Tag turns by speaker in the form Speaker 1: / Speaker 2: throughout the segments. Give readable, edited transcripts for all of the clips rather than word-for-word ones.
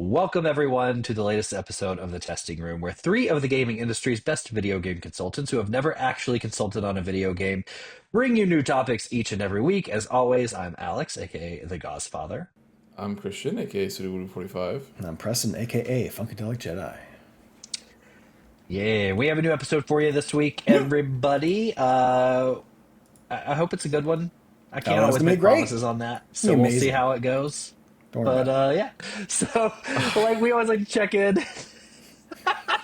Speaker 1: Welcome, everyone, to the latest episode of The Testing Room, where three of the gaming industry's best video game consultants who have never actually consulted on a video game bring you new topics each and every week. As always, I'm Alex, aka The Godfather.
Speaker 2: I'm Christian, aka Sudoku45.
Speaker 3: And I'm Preston, aka Funkadelic Jedi.
Speaker 1: Yeah, we have a new episode for you this week, everybody. I hope it's a good one. I can't always make promises on that, so we'll see how it goes. But yeah, so like we always like to check in.
Speaker 3: Talk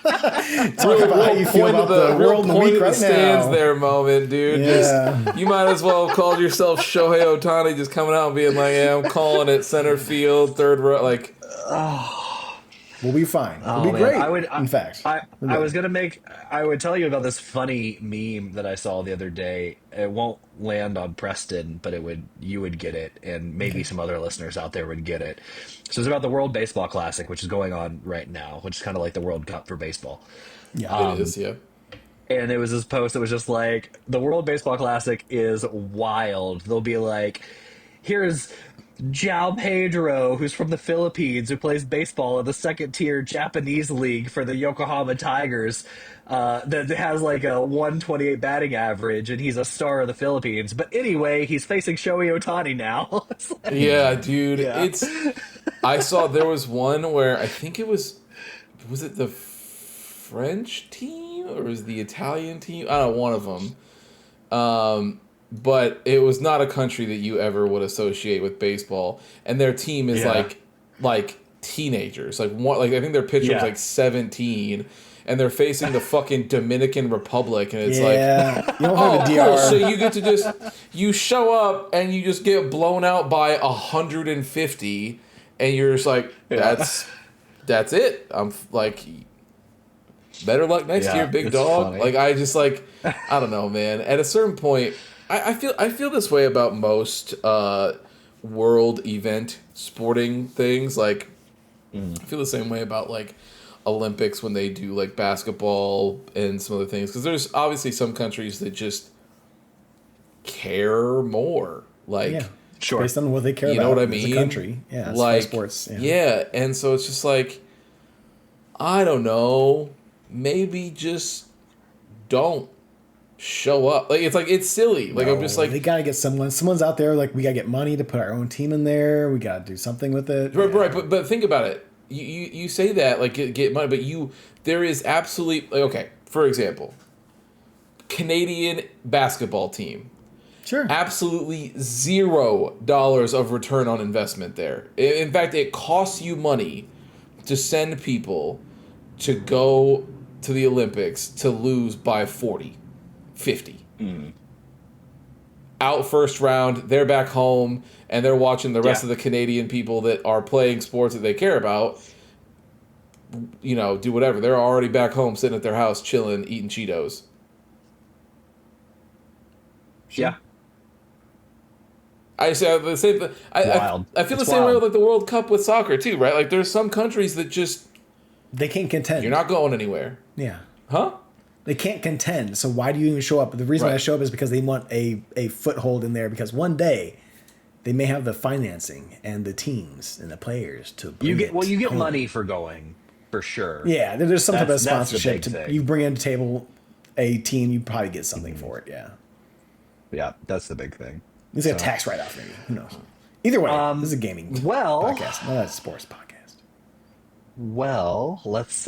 Speaker 3: about how you feel about the world in the week right
Speaker 2: stands
Speaker 3: now.
Speaker 2: there moment, dude.
Speaker 3: Yeah.
Speaker 2: Just, you might as well have called yourself Shohei Ohtani, just coming out and being like, "Yeah, I'm calling it center field, third row." Like,
Speaker 3: We'll be fine. We'll be
Speaker 1: Man,
Speaker 3: great. In fact,
Speaker 1: I would tell you about this funny meme that I saw the other day. It won't land on Preston, but you would get it, and maybe some other listeners out there would get it. So it's about the World Baseball Classic, which is going on right now, which is kind of like the World Cup for baseball.
Speaker 3: yeah,
Speaker 2: it is, yeah.
Speaker 1: And it was this post that was just like, the World Baseball Classic is wild. They'll be like, here's João Pedro, who's from the Philippines, who plays baseball in the second-tier Japanese league for the Yokohama Tigers, that has like a 128 batting average, and he's a star of the Philippines. But anyway, he's facing Shohei Ohtani now.
Speaker 2: Yeah, dude.
Speaker 1: Yeah.
Speaker 2: I saw there was one where I think was it the French team or was it the Italian team? I don't know, one of them. But it was not a country that you ever would associate with baseball, and their team is like teenagers. Like I think their pitcher was like 17, and they're facing the fucking Dominican Republic, and it's
Speaker 3: you don't have a DR.
Speaker 2: cool. So you get to you show up and you just get blown out by 150, and you're just like, that's it. I'm like, better luck next year, big dog.
Speaker 1: Funny.
Speaker 2: Like I just like, I don't know, man. At a certain point. I feel this way about most world event sporting things. Like, I feel the same way about like Olympics when they do like basketball and some other things. Because there's obviously some countries that just care more. Like,
Speaker 1: Sure.
Speaker 3: Based on what they care about.
Speaker 2: You know what I mean?
Speaker 3: As a country, yeah,
Speaker 2: like
Speaker 3: sports.
Speaker 2: Yeah, and so it's just like, I don't know, maybe just don't show up. Like it's silly. Like I'm just like,
Speaker 3: they gotta get someone. Someone's out there. Like we gotta get money to put our own team in there. We gotta do something with it.
Speaker 2: Right. But think about it. You say that like get money, but there is absolutely like, okay. For example, Canadian basketball team.
Speaker 3: Sure.
Speaker 2: Absolutely $0 of return on investment there. In fact, it costs you money to send people to go to the Olympics to lose by 40. 50. Out first round, they're back home, and they're watching the rest of the Canadian people that are playing sports that they care about, you know, do whatever. They're already back home, sitting at their house, chilling, eating Cheetos.
Speaker 1: Yeah.
Speaker 2: I say the same thing. I feel the same way with like the World Cup with soccer too, right? Like there's some countries that just
Speaker 3: they can't contend.
Speaker 2: You're not going anywhere.
Speaker 3: Yeah.
Speaker 2: Huh?
Speaker 3: They can't contend, so why do you even show up? The reason why I show up is because they want a foothold in there, because one day they may have the financing and the teams and the players to bring
Speaker 1: You get
Speaker 3: home.
Speaker 1: money for going, for sure.
Speaker 3: Yeah, there's some type of
Speaker 1: That's the
Speaker 3: sponsorship.
Speaker 1: big thing.
Speaker 3: You bring in to table a team, you probably get something for it, yeah.
Speaker 1: Yeah, that's the big thing.
Speaker 3: It's like a tax write-off, maybe. Who knows? Either way, this is a gaming podcast. No, that's a sports podcast.
Speaker 1: Well, let's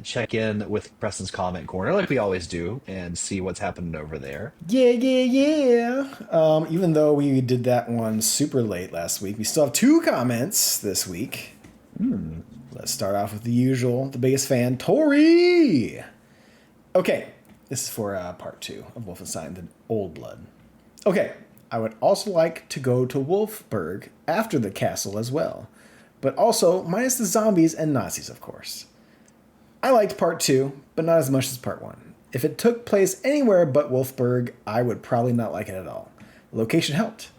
Speaker 1: check in with Preston's comment corner like we always do and see what's happening over there.
Speaker 3: Yeah. Even though we did that one super late last week, we still have 2 comments this week. Let's start off with the usual, the biggest fan, Tori. Okay, this is for part 2 of Wolfenstein: The Old Blood. Okay, I would also like to go to Wolfburg after the castle as well. But also, minus the zombies and Nazis, of course. I liked part 2, but not as much as part 1. If it took place anywhere but Wolfburg, I would probably not like it at all. The location helped.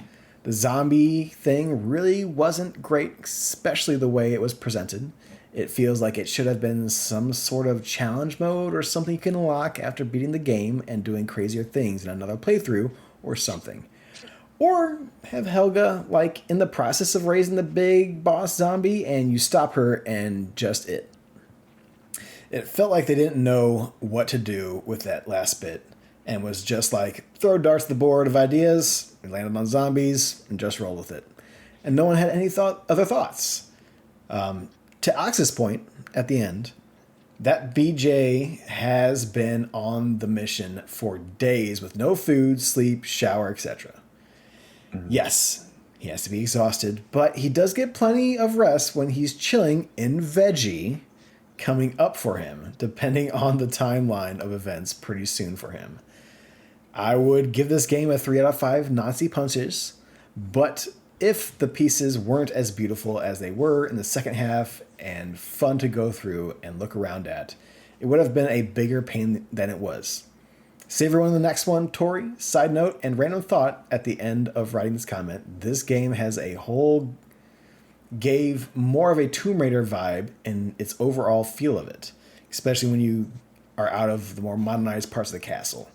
Speaker 3: The zombie thing really wasn't great, especially the way it was presented. It feels like it should have been some sort of challenge mode or something you can unlock after beating the game and doing crazier things in another playthrough or something. Or have Helga, like, in the process of raising the big boss zombie, and you stop her and just it. It felt like they didn't know what to do with that last bit, and was just like, throw darts at the board of ideas, we landed on zombies, and just roll with it. And no one had any other thoughts. To Ox's point, at the end, that BJ has been on the mission for days with no food, sleep, shower, etc. Yes, he has to be exhausted, but he does get plenty of rest when he's chilling in veggie coming up for him, depending on the timeline of events pretty soon for him. I would give this game a 3 out of 5 Nazi punches, but if the pieces weren't as beautiful as they were in the second half and fun to go through and look around at, it would have been a bigger pain than it was. Save everyone in the next one, Tori. Side note and random thought at the end of writing this comment, this game has gave more of a Tomb Raider vibe in its overall feel of it, especially when you are out of the more modernized parts of the castle.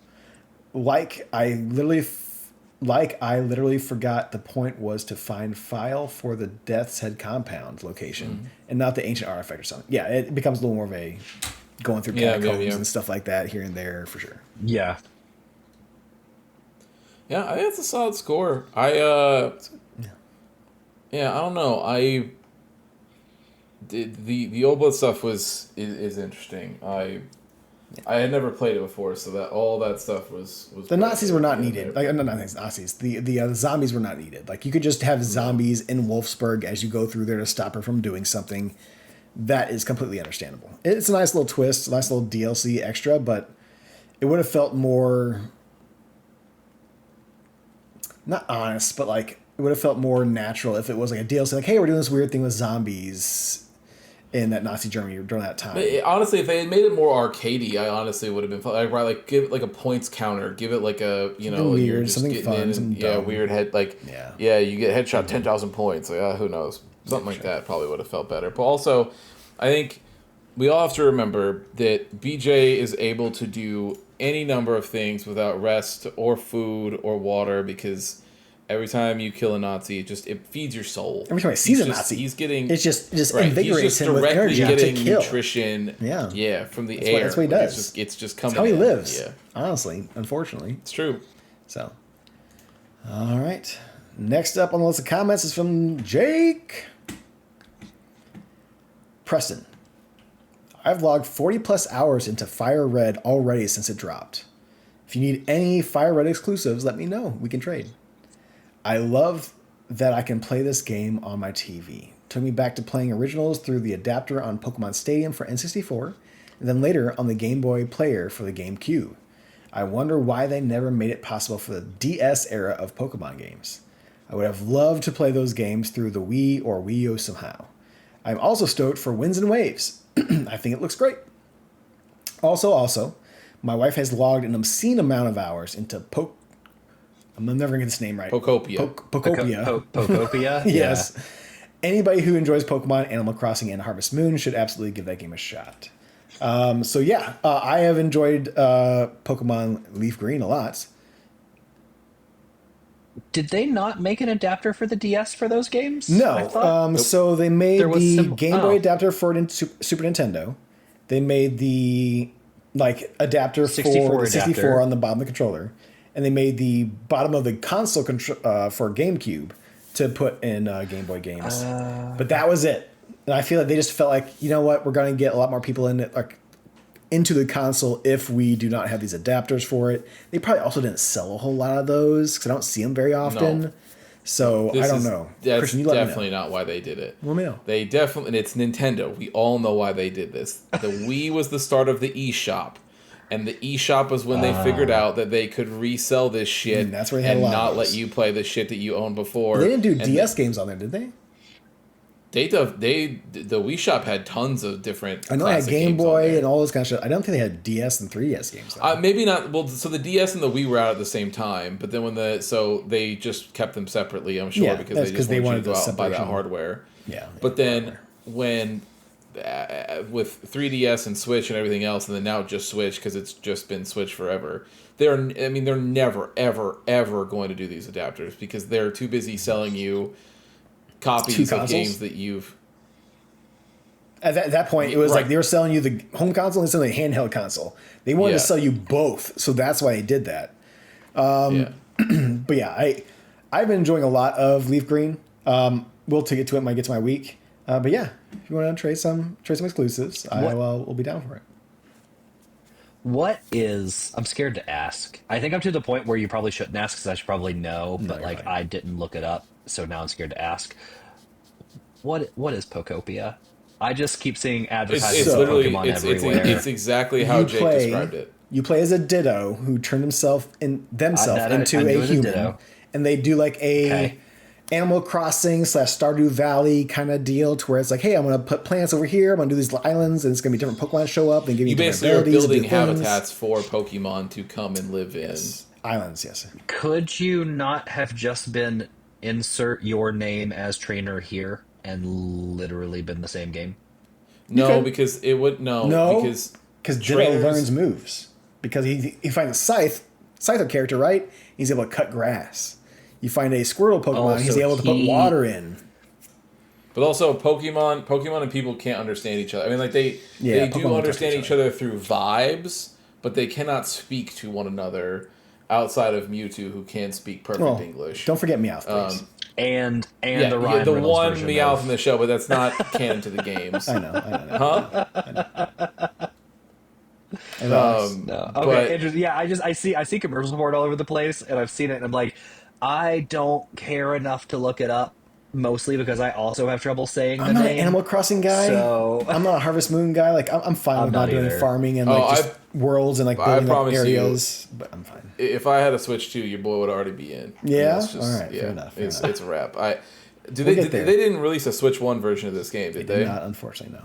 Speaker 3: Like I literally forgot the point was to find file for the Death's Head compound location and not the ancient artifact or something. Yeah, it becomes a little more of a going through catacombs and stuff like that here and there for sure.
Speaker 1: Yeah.
Speaker 2: Yeah, I think it's a solid score. I don't know. The Old Blood stuff is interesting. I had never played it before, so that all that stuff was
Speaker 3: the Nazis were not needed. Like not Nazis. The zombies were not needed. Like you could just have zombies in Wolfsburg as you go through there to stop her from doing something. That is completely understandable. It's a nice little twist, a nice little DLC extra, but it would have felt more not honest, but like it would have felt more natural if it was like a DLC. Like, hey, we're doing this weird thing with zombies in that Nazi Germany during that time.
Speaker 2: Honestly, if they had made it more arcadey, I honestly would have been like give it like a points counter, give it like a
Speaker 3: something weird, you're just something fun,
Speaker 2: and, weird head you get headshot 10,000 points. Like who knows, something like that probably would have felt better. But also, I think we all have to remember that BJ is able to do any number of things without rest or food or water because every time you kill a Nazi, it feeds your soul.
Speaker 3: Every time I see a Nazi,
Speaker 2: he's getting
Speaker 3: it just invigorates him with energy to kill.
Speaker 2: Nutrition, from the
Speaker 3: air. That's what he does.
Speaker 2: It's just coming.
Speaker 3: That's how he
Speaker 2: in.
Speaker 3: lives. Yeah. Honestly, unfortunately,
Speaker 2: it's true.
Speaker 3: So, all right. Next up on the list of comments is from Jake Preston. I've logged 40 plus hours into Fire Red already since it dropped. If you need any Fire Red exclusives, let me know. We can trade. I love that I can play this game on my TV. Took me back to playing originals through the adapter on Pokemon Stadium for N64, and then later on the Game Boy Player for the GameCube. I wonder why they never made it possible for the DS era of Pokemon games. I would have loved to play those games through the Wii or Wii U somehow. I'm also stoked for Winds and Waves. I think it looks great. Also, my wife has logged an obscene amount of hours into I'm never going to get this name right.
Speaker 2: Pokopia.
Speaker 1: Pokopia?
Speaker 3: Yes. Yeah. Anybody who enjoys Pokemon, Animal Crossing, and Harvest Moon should absolutely give that game a shot. I have enjoyed Pokemon Leaf Green a lot.
Speaker 1: Did they not make an adapter for the DS for those games?
Speaker 3: No. So they made the Game Boy adapter for Super Nintendo. They made the adapter for the 64 on the bottom of the controller. And they made the bottom of the console for GameCube to put in Game Boy games. But that was it. And I feel like they just felt like, you know what, we're going to get a lot more people into the console if we do not have these adapters for it. They probably also didn't sell a whole lot of those because I don't see them very often. No. So I don't know.
Speaker 2: That's
Speaker 3: Christian,
Speaker 2: definitely not why they did it.
Speaker 3: Let me know.
Speaker 2: They definitely, and it's Nintendo. We all know why they did this. The Wii was the start of the eShop. And the eShop was when they figured out that they could resell this shit
Speaker 3: that's where they had
Speaker 2: and not let you play the shit that you owned before.
Speaker 3: They didn't do DS games on there, did they?
Speaker 2: The Wii Shop had tons of different.
Speaker 3: I know they had Game Boy and all this kind of shit. I don't think they had DS and 3DS games.
Speaker 2: Maybe not. Well, so the DS and the Wii were out at the same time, but then they just kept them separately. I'm sure because they just wanted to go out and buy that hardware.
Speaker 3: Yeah.
Speaker 2: But then when with 3DS and Switch and everything else, and then now just Switch because it's just been Switch forever. They're never, ever, ever going to do these adapters because they're too busy selling you copies of games that you've.
Speaker 3: At that point, it was like they were selling you the home console and selling the handheld console. They wanted to sell you both, so that's why they did that. But yeah, I've been enjoying a lot of Leaf Green. We'll get to it when I get to my week. But yeah, if you want to trade some exclusives, I will be down for it.
Speaker 1: I'm scared to ask. I think I'm to the point where you probably shouldn't ask because I should probably know, but like right. I didn't look it up, so now I'm scared to ask. What is Pokopia? I just keep seeing advertisements of Pokemon everywhere.
Speaker 2: It's exactly how Jake described it.
Speaker 3: You play as a Ditto who turned himself into a human, and they do like a Animal Crossing / Stardew Valley kind of deal to where it's like, hey, I'm going to put plants over here. I'm going to do these islands, and it's going to be different Pokemon show up and give you different abilities.
Speaker 2: You basically are building habitats for Pokemon to come and live in.
Speaker 3: Islands, yes.
Speaker 1: Could you not have just been insert your name as trainer here and literally been the same game?
Speaker 2: No, because it would because
Speaker 3: Ditto learns moves because he finds a Scyther character, right? He's able to cut grass. You find a Squirtle Pokemon, he's able to put water in.
Speaker 2: But also, Pokemon and people can't understand each other. I mean, like they do understand each other through vibes, but they cannot speak to one another outside of Mewtwo, who can speak perfect English.
Speaker 3: Don't forget Meowth, please.
Speaker 1: And the Ryan
Speaker 2: the
Speaker 1: Reynolds
Speaker 2: one
Speaker 1: version
Speaker 2: Meowth in the show, but that's not canon to the games.
Speaker 3: I know.
Speaker 2: Huh?
Speaker 1: No. Okay. But, yeah, I see commercials for it all over the place, and I've seen it, and I'm like, I don't care enough to look it up, mostly because I also have trouble saying the name.
Speaker 3: I'm not an Animal Crossing guy. So I'm not a Harvest Moon guy. Like I'm fine with not doing farming and just worlds and like building up areas. But I'm fine.
Speaker 2: If I had a Switch 2, your boy would already be in.
Speaker 3: Yeah. All right. Fair enough.
Speaker 2: It's a wrap. They didn't release a Switch 1 version of this game, did they?
Speaker 3: Did not, unfortunately,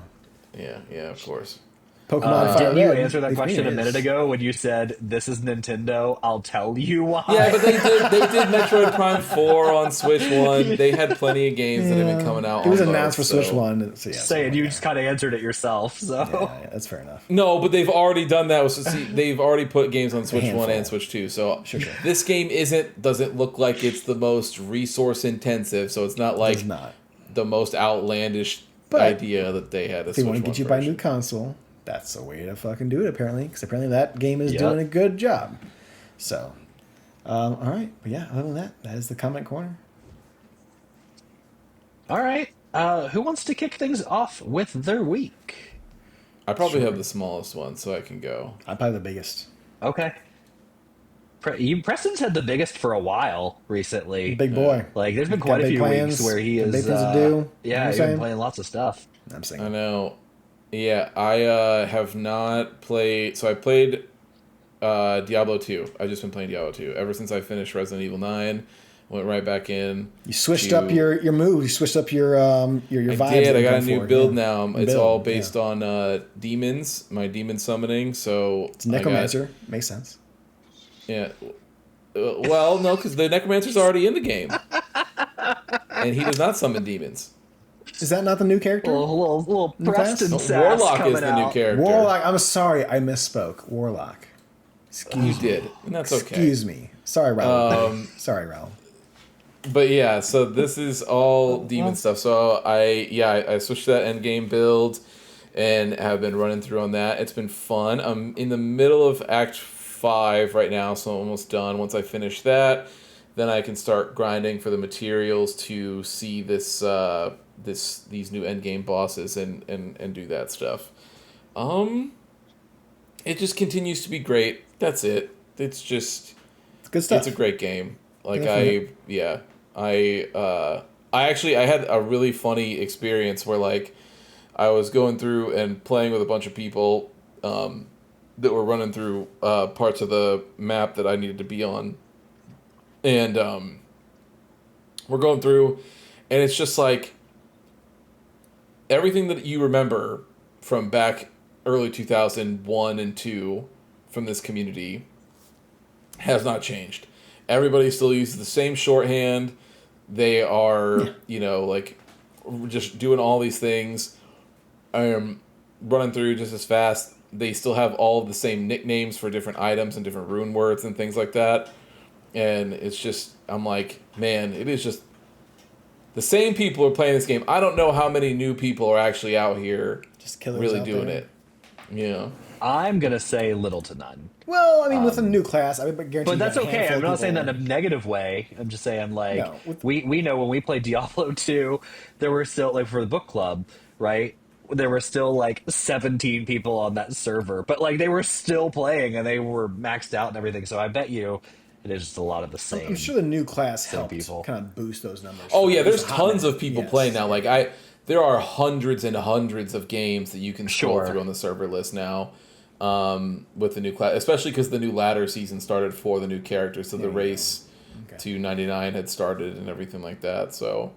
Speaker 3: no.
Speaker 2: Yeah, of course.
Speaker 3: Pokemon
Speaker 1: didn't you answer that question a minute ago when you said this is Nintendo? I'll tell you why.
Speaker 2: Yeah, but they did Metroid Prime 4 on Switch 1. They had plenty of games that have been coming out.
Speaker 3: It was announced for Switch 1. So
Speaker 1: saying you just kind of answered it yourself. So
Speaker 3: yeah, that's fair enough.
Speaker 2: No, but they've already done that. They've already put games on Switch 1 and Switch 2. So this game doesn't look like it's the most resource intensive. So it's not like the most outlandish idea that they had.
Speaker 3: If they want to get you to buy a new console, that's the way to fucking do it, apparently. Because apparently that game is doing a good job. So, all right. But yeah, other than that is the comment corner.
Speaker 1: All right. Who wants to kick things off with their week?
Speaker 2: I probably have the smallest one, so I can go.
Speaker 3: I'm probably the biggest.
Speaker 1: Okay. Preston's had the biggest for a while recently.
Speaker 3: Big boy.
Speaker 1: Like, there's been quite a few weeks where he is...
Speaker 3: Big things to do.
Speaker 1: Yeah, he's been playing lots of stuff.
Speaker 3: I'm saying.
Speaker 2: I know. Yeah, I have not played... So I played Diablo 2. I've just been playing Diablo 2. Ever since I finished Resident Evil 9, went right back in.
Speaker 3: You switched up your moves. You switched up your vibes.
Speaker 2: I did. I got a new build now. It's all based on demons, my demon summoning. So
Speaker 3: it's Necromancer. Makes sense.
Speaker 2: Yeah. Well, no, because the Necromancer's already in the game. And he does not summon demons.
Speaker 3: Is that not the new character?
Speaker 1: Little Preston sass
Speaker 2: Warlock is the new character.
Speaker 3: Warlock. I'm sorry, I misspoke. Warlock.
Speaker 2: You did, and that's okay.
Speaker 3: Excuse me. Sorry, Raul. Sorry, Raul.
Speaker 2: But yeah, so this is all demon stuff. So I switched to that end game build and have been running through on that. It's been fun. I'm in the middle of Act 5 right now, so I'm almost done. Once I finish that, then I can start grinding for the materials to see these new end game bosses and do that stuff. It just continues to be great. That's it. It's
Speaker 3: good stuff.
Speaker 2: It's a great game. Like I had a really funny experience where like I was going through and playing with a bunch of people that were running through parts of the map that I needed to be on. And we're going through, and it's just like everything that you remember from back early 2001 and 2 from this community has not changed. Everybody still uses the same shorthand. They are, like just doing all these things. I am running through just as fast. They still have all of the same nicknames for different items and different rune words and things like that. And it's just, I'm like, man, it is just the same people are playing this game. I don't know how many new people are actually out here
Speaker 3: Just killers
Speaker 2: really
Speaker 3: out
Speaker 2: doing
Speaker 3: there.
Speaker 2: it. Yeah.
Speaker 1: I'm gonna say little to none.
Speaker 3: Well, I mean, with a new class, I would guarantee
Speaker 1: But
Speaker 3: you
Speaker 1: that's
Speaker 3: got a
Speaker 1: okay.
Speaker 3: handful
Speaker 1: I'm
Speaker 3: of
Speaker 1: not saying that
Speaker 3: people-
Speaker 1: in a negative way. I'm just saying, like,
Speaker 3: No, with-
Speaker 1: we know when we played Diablo 2, there were still, like, for the book club, right? There were still, like, 17 people on that server. But, like, they were still playing, and they were maxed out and everything. So I bet you it is just a lot of the same.
Speaker 3: I'm sure the new class
Speaker 1: same
Speaker 3: helped
Speaker 1: people.
Speaker 3: kind of boost those numbers.
Speaker 2: Oh
Speaker 3: for
Speaker 2: yeah,
Speaker 3: at
Speaker 2: there's
Speaker 3: least a hot
Speaker 2: tons
Speaker 3: minute.
Speaker 2: of people
Speaker 3: Yes.
Speaker 2: playing now. Like there are hundreds and hundreds of games that you can scroll
Speaker 1: Sure.
Speaker 2: through on the server list now. With the new class, especially because the new ladder season started for the new characters, so the
Speaker 3: you go.
Speaker 2: race
Speaker 3: Okay.
Speaker 2: to 99 had started and everything like that. So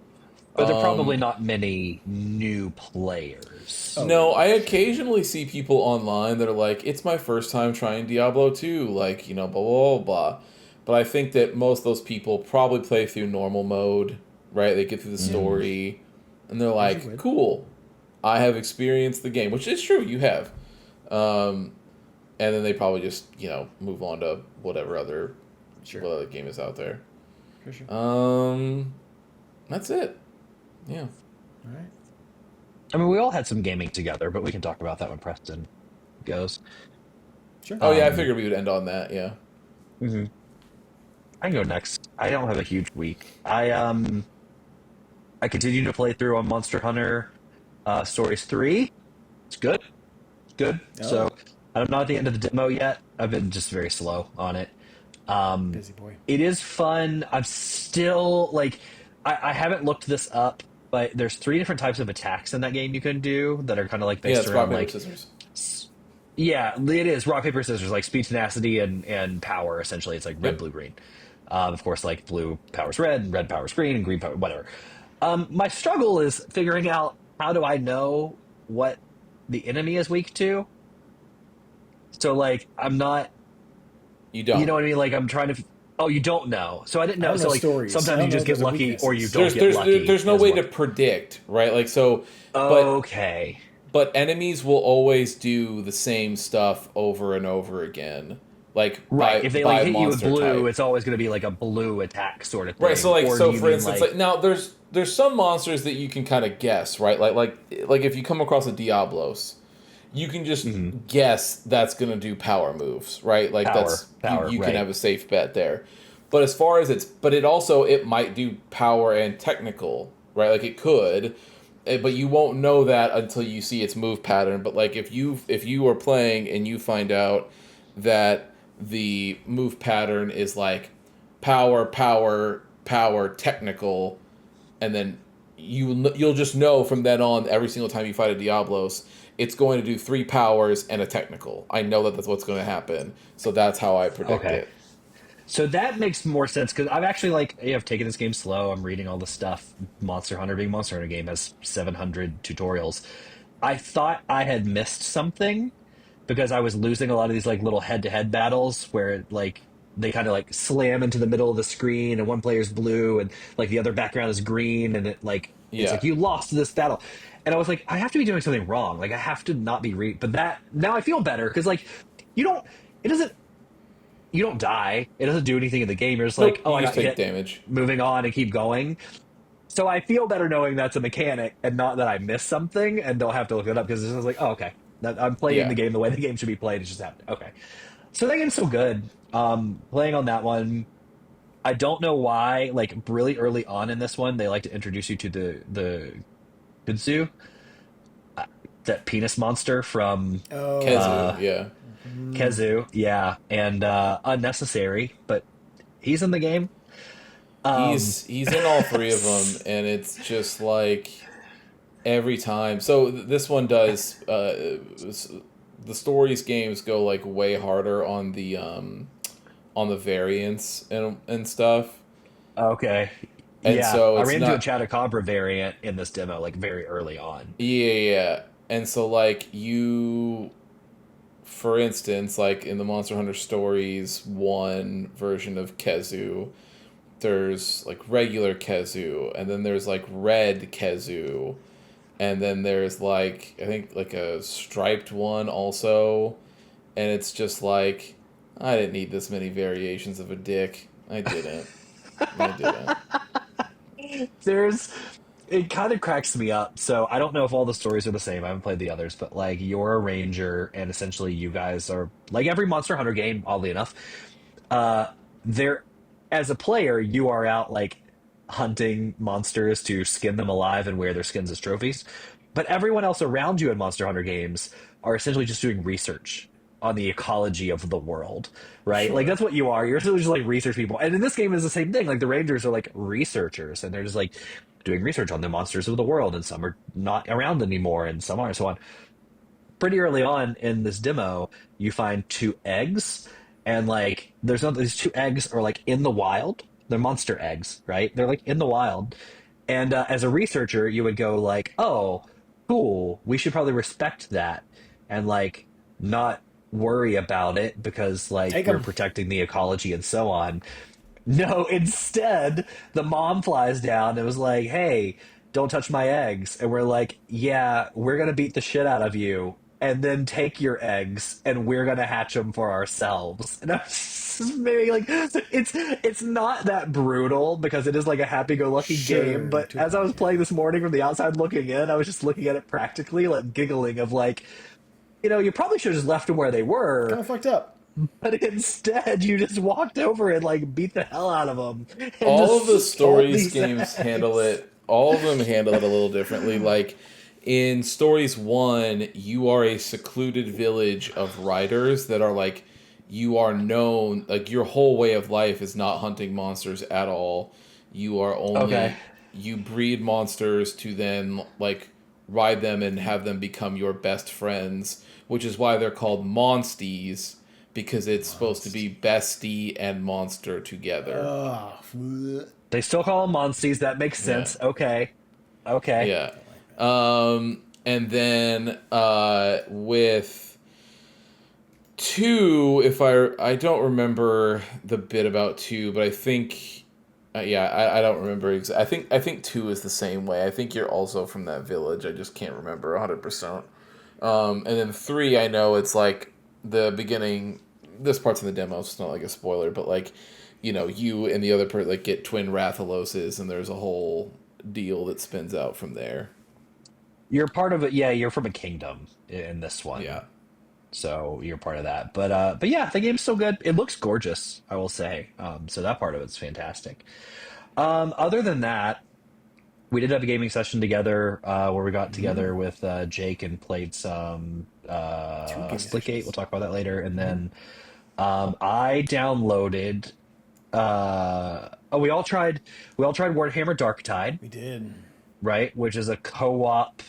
Speaker 1: But there are probably not many new players.
Speaker 2: no, I occasionally see people online that are like, "It's my first time trying Diablo 2," like blah blah blah blah. But I think that most of those people probably play through normal mode, right? They get through the story, and they're like,
Speaker 3: would.
Speaker 2: "Cool, I have experienced the game," which is true. You have. And then they probably just move on to whatever other what other game is out there.
Speaker 3: For sure.
Speaker 2: That's it. Yeah.
Speaker 3: All right.
Speaker 1: I mean, we all had some gaming together, but we can talk about that when Preston goes.
Speaker 3: Sure.
Speaker 2: Oh yeah, I figured we would end on that. Yeah.
Speaker 1: I can go next. I don't have a huge week. I continue to play through on Monster Hunter Stories 3. It's good. It's good.
Speaker 3: Oh.
Speaker 1: So I'm not at the end of the demo yet. I've been just very slow on it.
Speaker 3: Busy boy.
Speaker 1: It is fun. I'm still like I haven't looked this up, but there's 3 different types of attacks in that game you can do that are kind of like
Speaker 2: Yeah,
Speaker 1: based
Speaker 2: it's rock
Speaker 1: around
Speaker 2: paper
Speaker 1: like
Speaker 2: scissors.
Speaker 1: yeah, it is rock paper scissors, like speed, tenacity, and power. Essentially, it's like red,
Speaker 2: Yep.
Speaker 1: blue, green. Of course, like blue powers red, and red powers green, and green power whatever. My struggle is figuring out how do I know what the enemy is weak to. So like I'm not,
Speaker 2: You don't.
Speaker 1: you know what I mean? Like I'm trying to. Oh, you don't know. So I didn't know.
Speaker 3: I don't
Speaker 1: So
Speaker 3: know
Speaker 1: like
Speaker 3: stories. I
Speaker 1: sometimes
Speaker 3: don't
Speaker 1: you
Speaker 3: know
Speaker 1: just
Speaker 3: if
Speaker 1: get
Speaker 3: those are
Speaker 1: lucky, or you
Speaker 3: weaknesses.
Speaker 1: don't get lucky.
Speaker 2: There's no
Speaker 1: as
Speaker 2: way
Speaker 1: well.
Speaker 2: to predict, right? Like so.
Speaker 1: Okay.
Speaker 2: But enemies will always do the same stuff over and over again. Like
Speaker 1: Right.
Speaker 2: by,
Speaker 1: If they
Speaker 2: by
Speaker 1: like hit you with
Speaker 2: monster
Speaker 1: blue,
Speaker 2: type.
Speaker 1: it's always going to be like a blue attack sort of thing.
Speaker 2: Right, so like
Speaker 1: Or
Speaker 2: so
Speaker 1: do you
Speaker 2: for
Speaker 1: mean,
Speaker 2: instance, like now there's some monsters that you can kind of guess, right? Like if you come across a Diablos, you can just guess that's gonna do power moves, right? Like
Speaker 1: Power,
Speaker 2: that's
Speaker 1: power,
Speaker 2: you
Speaker 1: right.
Speaker 2: can have a safe bet there. But as far as it might do power and technical, right? Like it could, but you won't know that until you see its move pattern. But like if you are playing and you find out that the move pattern is like power, power, power, technical, and then you'll just know from then on every single time you fight a Diablos, it's going to do 3 powers and a technical. I know that that's what's going to happen, so that's how I predict
Speaker 1: Okay.
Speaker 2: it.
Speaker 1: So that makes more sense because I've actually I've taken this game slow. I'm reading all the stuff. Monster Hunter, being Monster Hunter game, has 700 tutorials. I thought I had missed something because I was losing a lot of these like little head-to-head battles where like they kind of like slam into the middle of the screen and one player's blue and like the other background is green and it's
Speaker 2: Yeah.
Speaker 1: like you lost this battle. And I was like, I have to be doing something wrong. Like I have to not be but that now I feel better because like you don't die. It doesn't do anything in the game. You're just like,
Speaker 2: Nope,
Speaker 1: oh,
Speaker 2: you
Speaker 1: I
Speaker 2: just
Speaker 1: got
Speaker 2: take
Speaker 1: hit.
Speaker 2: damage.
Speaker 1: Moving on and keep going. So I feel better knowing that's a mechanic and not that I missed something and don't have to look it up because it's just like, oh, okay. I'm playing
Speaker 2: Yeah.
Speaker 1: the game the way the game should be played. It's just happening. Okay. So that game's so good. Playing on that one, I don't know why, like really early on in this one, they like to introduce you to the kudzu, that penis monster from
Speaker 3: Oh,
Speaker 2: Kezu, yeah.
Speaker 1: Kezu. Yeah. And unnecessary, but he's in the game.
Speaker 2: He's in all 3 of them, and it's just like every time. So this one does the stories games go like way harder on the variants and stuff.
Speaker 1: Okay.
Speaker 2: And
Speaker 1: yeah,
Speaker 2: so
Speaker 1: I
Speaker 2: it's
Speaker 1: ran into a
Speaker 2: not-
Speaker 1: Chatacabra variant in this demo, like very early on.
Speaker 2: Yeah. And so like for instance, like in the Monster Hunter Stories 1 version of Kezu, there's like regular Kezu, and then there's like red Kezu, and then there's like I think like a striped one also, and it's just like I didn't need this many variations of a dick. I didn't. I didn't.
Speaker 1: There's it kind of cracks me up. So I don't know if all the stories are the same. I haven't played the others, but like you're a ranger, and essentially you guys are like every Monster Hunter game. Oddly enough, uh, there as a player you are out like hunting monsters to skin them alive and wear their skins as trophies. But everyone else around you in Monster Hunter games are essentially just doing research on the ecology of the world, right? Like
Speaker 3: Sure.
Speaker 1: that's what you are. You're essentially just like research people. And in this game is the same thing. Like the Rangers are like researchers and they're just like doing research on the monsters of the world, and some are not around anymore and some are, and so on. Pretty early on in this demo, you find two eggs, and like there's no these two eggs are like in the wild. They're monster eggs, right? They're like in the wild, and as a researcher, you would go like, "Oh, cool. We should probably respect that and like not worry about it because like
Speaker 3: Take
Speaker 1: we're
Speaker 3: them.
Speaker 1: protecting the ecology and so on." No, instead, the mom flies down and was like, "Hey, don't touch my eggs." And we're like, "Yeah, we're gonna beat the shit out of you, and then take your eggs, and we're gonna hatch them for ourselves." And I was just maybe like, it's not that brutal because it is like a happy-go-lucky game.
Speaker 3: Sure.
Speaker 1: But
Speaker 3: To a
Speaker 1: as I
Speaker 3: point.
Speaker 1: was
Speaker 3: Yeah.
Speaker 1: playing this morning from the outside looking in, I was just looking at it practically, like giggling of like, you probably should have just left them where they
Speaker 3: Kind
Speaker 1: were,
Speaker 3: of fucked up.
Speaker 1: but instead, you just walked over and like beat the hell out of them and
Speaker 2: All of the
Speaker 1: just stole
Speaker 2: stories
Speaker 1: these
Speaker 2: games handle
Speaker 1: eggs.
Speaker 2: it. All of them handle it a little differently. Like in Stories 1, you are a secluded village of riders that are like you are known like your whole way of life is not hunting monsters at all. You are
Speaker 1: Okay.
Speaker 2: only you breed monsters to then like ride them and have them become your best friends, which is why they're called monsties because it's supposed to be
Speaker 3: Monst.
Speaker 2: bestie and monster together.
Speaker 3: Oh,
Speaker 1: They still call them monsties. That makes
Speaker 2: Yeah.
Speaker 1: sense. Okay. Okay.
Speaker 2: Yeah.
Speaker 3: don't like that.
Speaker 2: And then with two, if I don't remember the bit about two, but I think yeah, I don't remember I think two is the same way. I think you're also from that village. I just can't remember 100%. And then three, I know it's like the beginning. This part's in the demo, so it's not like a spoiler, but like, you and the other person like get twin Rathaloses, and there's a whole deal that spins out from there.
Speaker 1: You're part of it. Yeah, you're from a kingdom in this one.
Speaker 2: Yeah.
Speaker 1: So you're part of that. But yeah, the game's still good. It looks gorgeous, I will say. So that part of it's fantastic. Other than that, we did have a gaming session together where we got together with Jake and played some
Speaker 3: Two gaming
Speaker 1: Splitgate. We'll
Speaker 3: sessions.
Speaker 1: talk about that later. And then I downloaded. We all tried Warhammer Darktide,
Speaker 3: We did.
Speaker 1: right? Which is a co-op.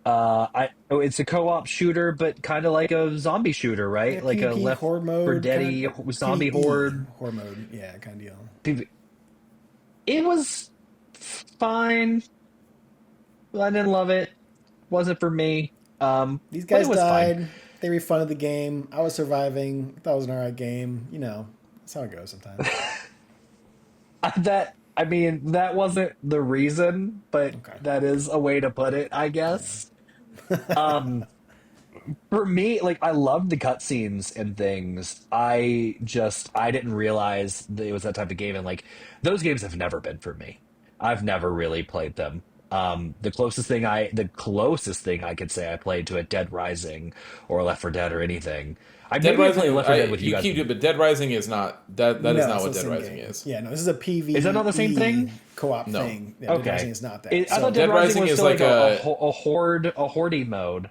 Speaker 1: It's a co-op shooter, but kind of like a zombie shooter,
Speaker 3: Yeah,
Speaker 1: right? Like a
Speaker 3: PvP
Speaker 1: Left
Speaker 3: horde
Speaker 1: 4
Speaker 3: mode,
Speaker 1: Dead
Speaker 3: kind of
Speaker 1: zombie
Speaker 3: PvE
Speaker 1: horde.
Speaker 3: horde mode. Yeah, kind of deal.
Speaker 1: It was fine. I didn't love it. Wasn't for me.
Speaker 3: These
Speaker 1: But it
Speaker 3: guys
Speaker 1: was fine.
Speaker 3: died. They refunded the game. I was surviving. That was an alright game. That's how it goes sometimes.
Speaker 1: That wasn't the reason, but
Speaker 3: Okay.
Speaker 1: that is a way to put it, I
Speaker 3: Yeah.
Speaker 1: guess. Um, for me, like I loved the cutscenes and things. I didn't realize that it was that type of game, and like those games have never been for me. I've never really played them. The closest thing I could say I played to a Dead Rising or Left 4 Dead or anything. I
Speaker 2: Dead
Speaker 1: maybe I played
Speaker 2: Rising,
Speaker 1: Left 4 Dead with you
Speaker 2: you
Speaker 1: guys.
Speaker 2: keep it, but Dead Rising is not that. That is
Speaker 3: No,
Speaker 2: not
Speaker 3: it's
Speaker 2: what
Speaker 3: not the
Speaker 2: Dead
Speaker 3: same
Speaker 2: Rising
Speaker 3: game.
Speaker 2: is.
Speaker 3: Yeah, no, this is a
Speaker 1: Is that not the same
Speaker 3: PvE
Speaker 1: thing?
Speaker 3: co-op
Speaker 2: No,
Speaker 3: thing. Yeah, Dead Rising
Speaker 1: Okay.
Speaker 3: is not that.
Speaker 1: I thought
Speaker 3: So
Speaker 1: Dead
Speaker 2: Dead
Speaker 1: Rising
Speaker 2: Rising
Speaker 1: was
Speaker 2: is
Speaker 1: still like
Speaker 2: like
Speaker 1: a horde mode.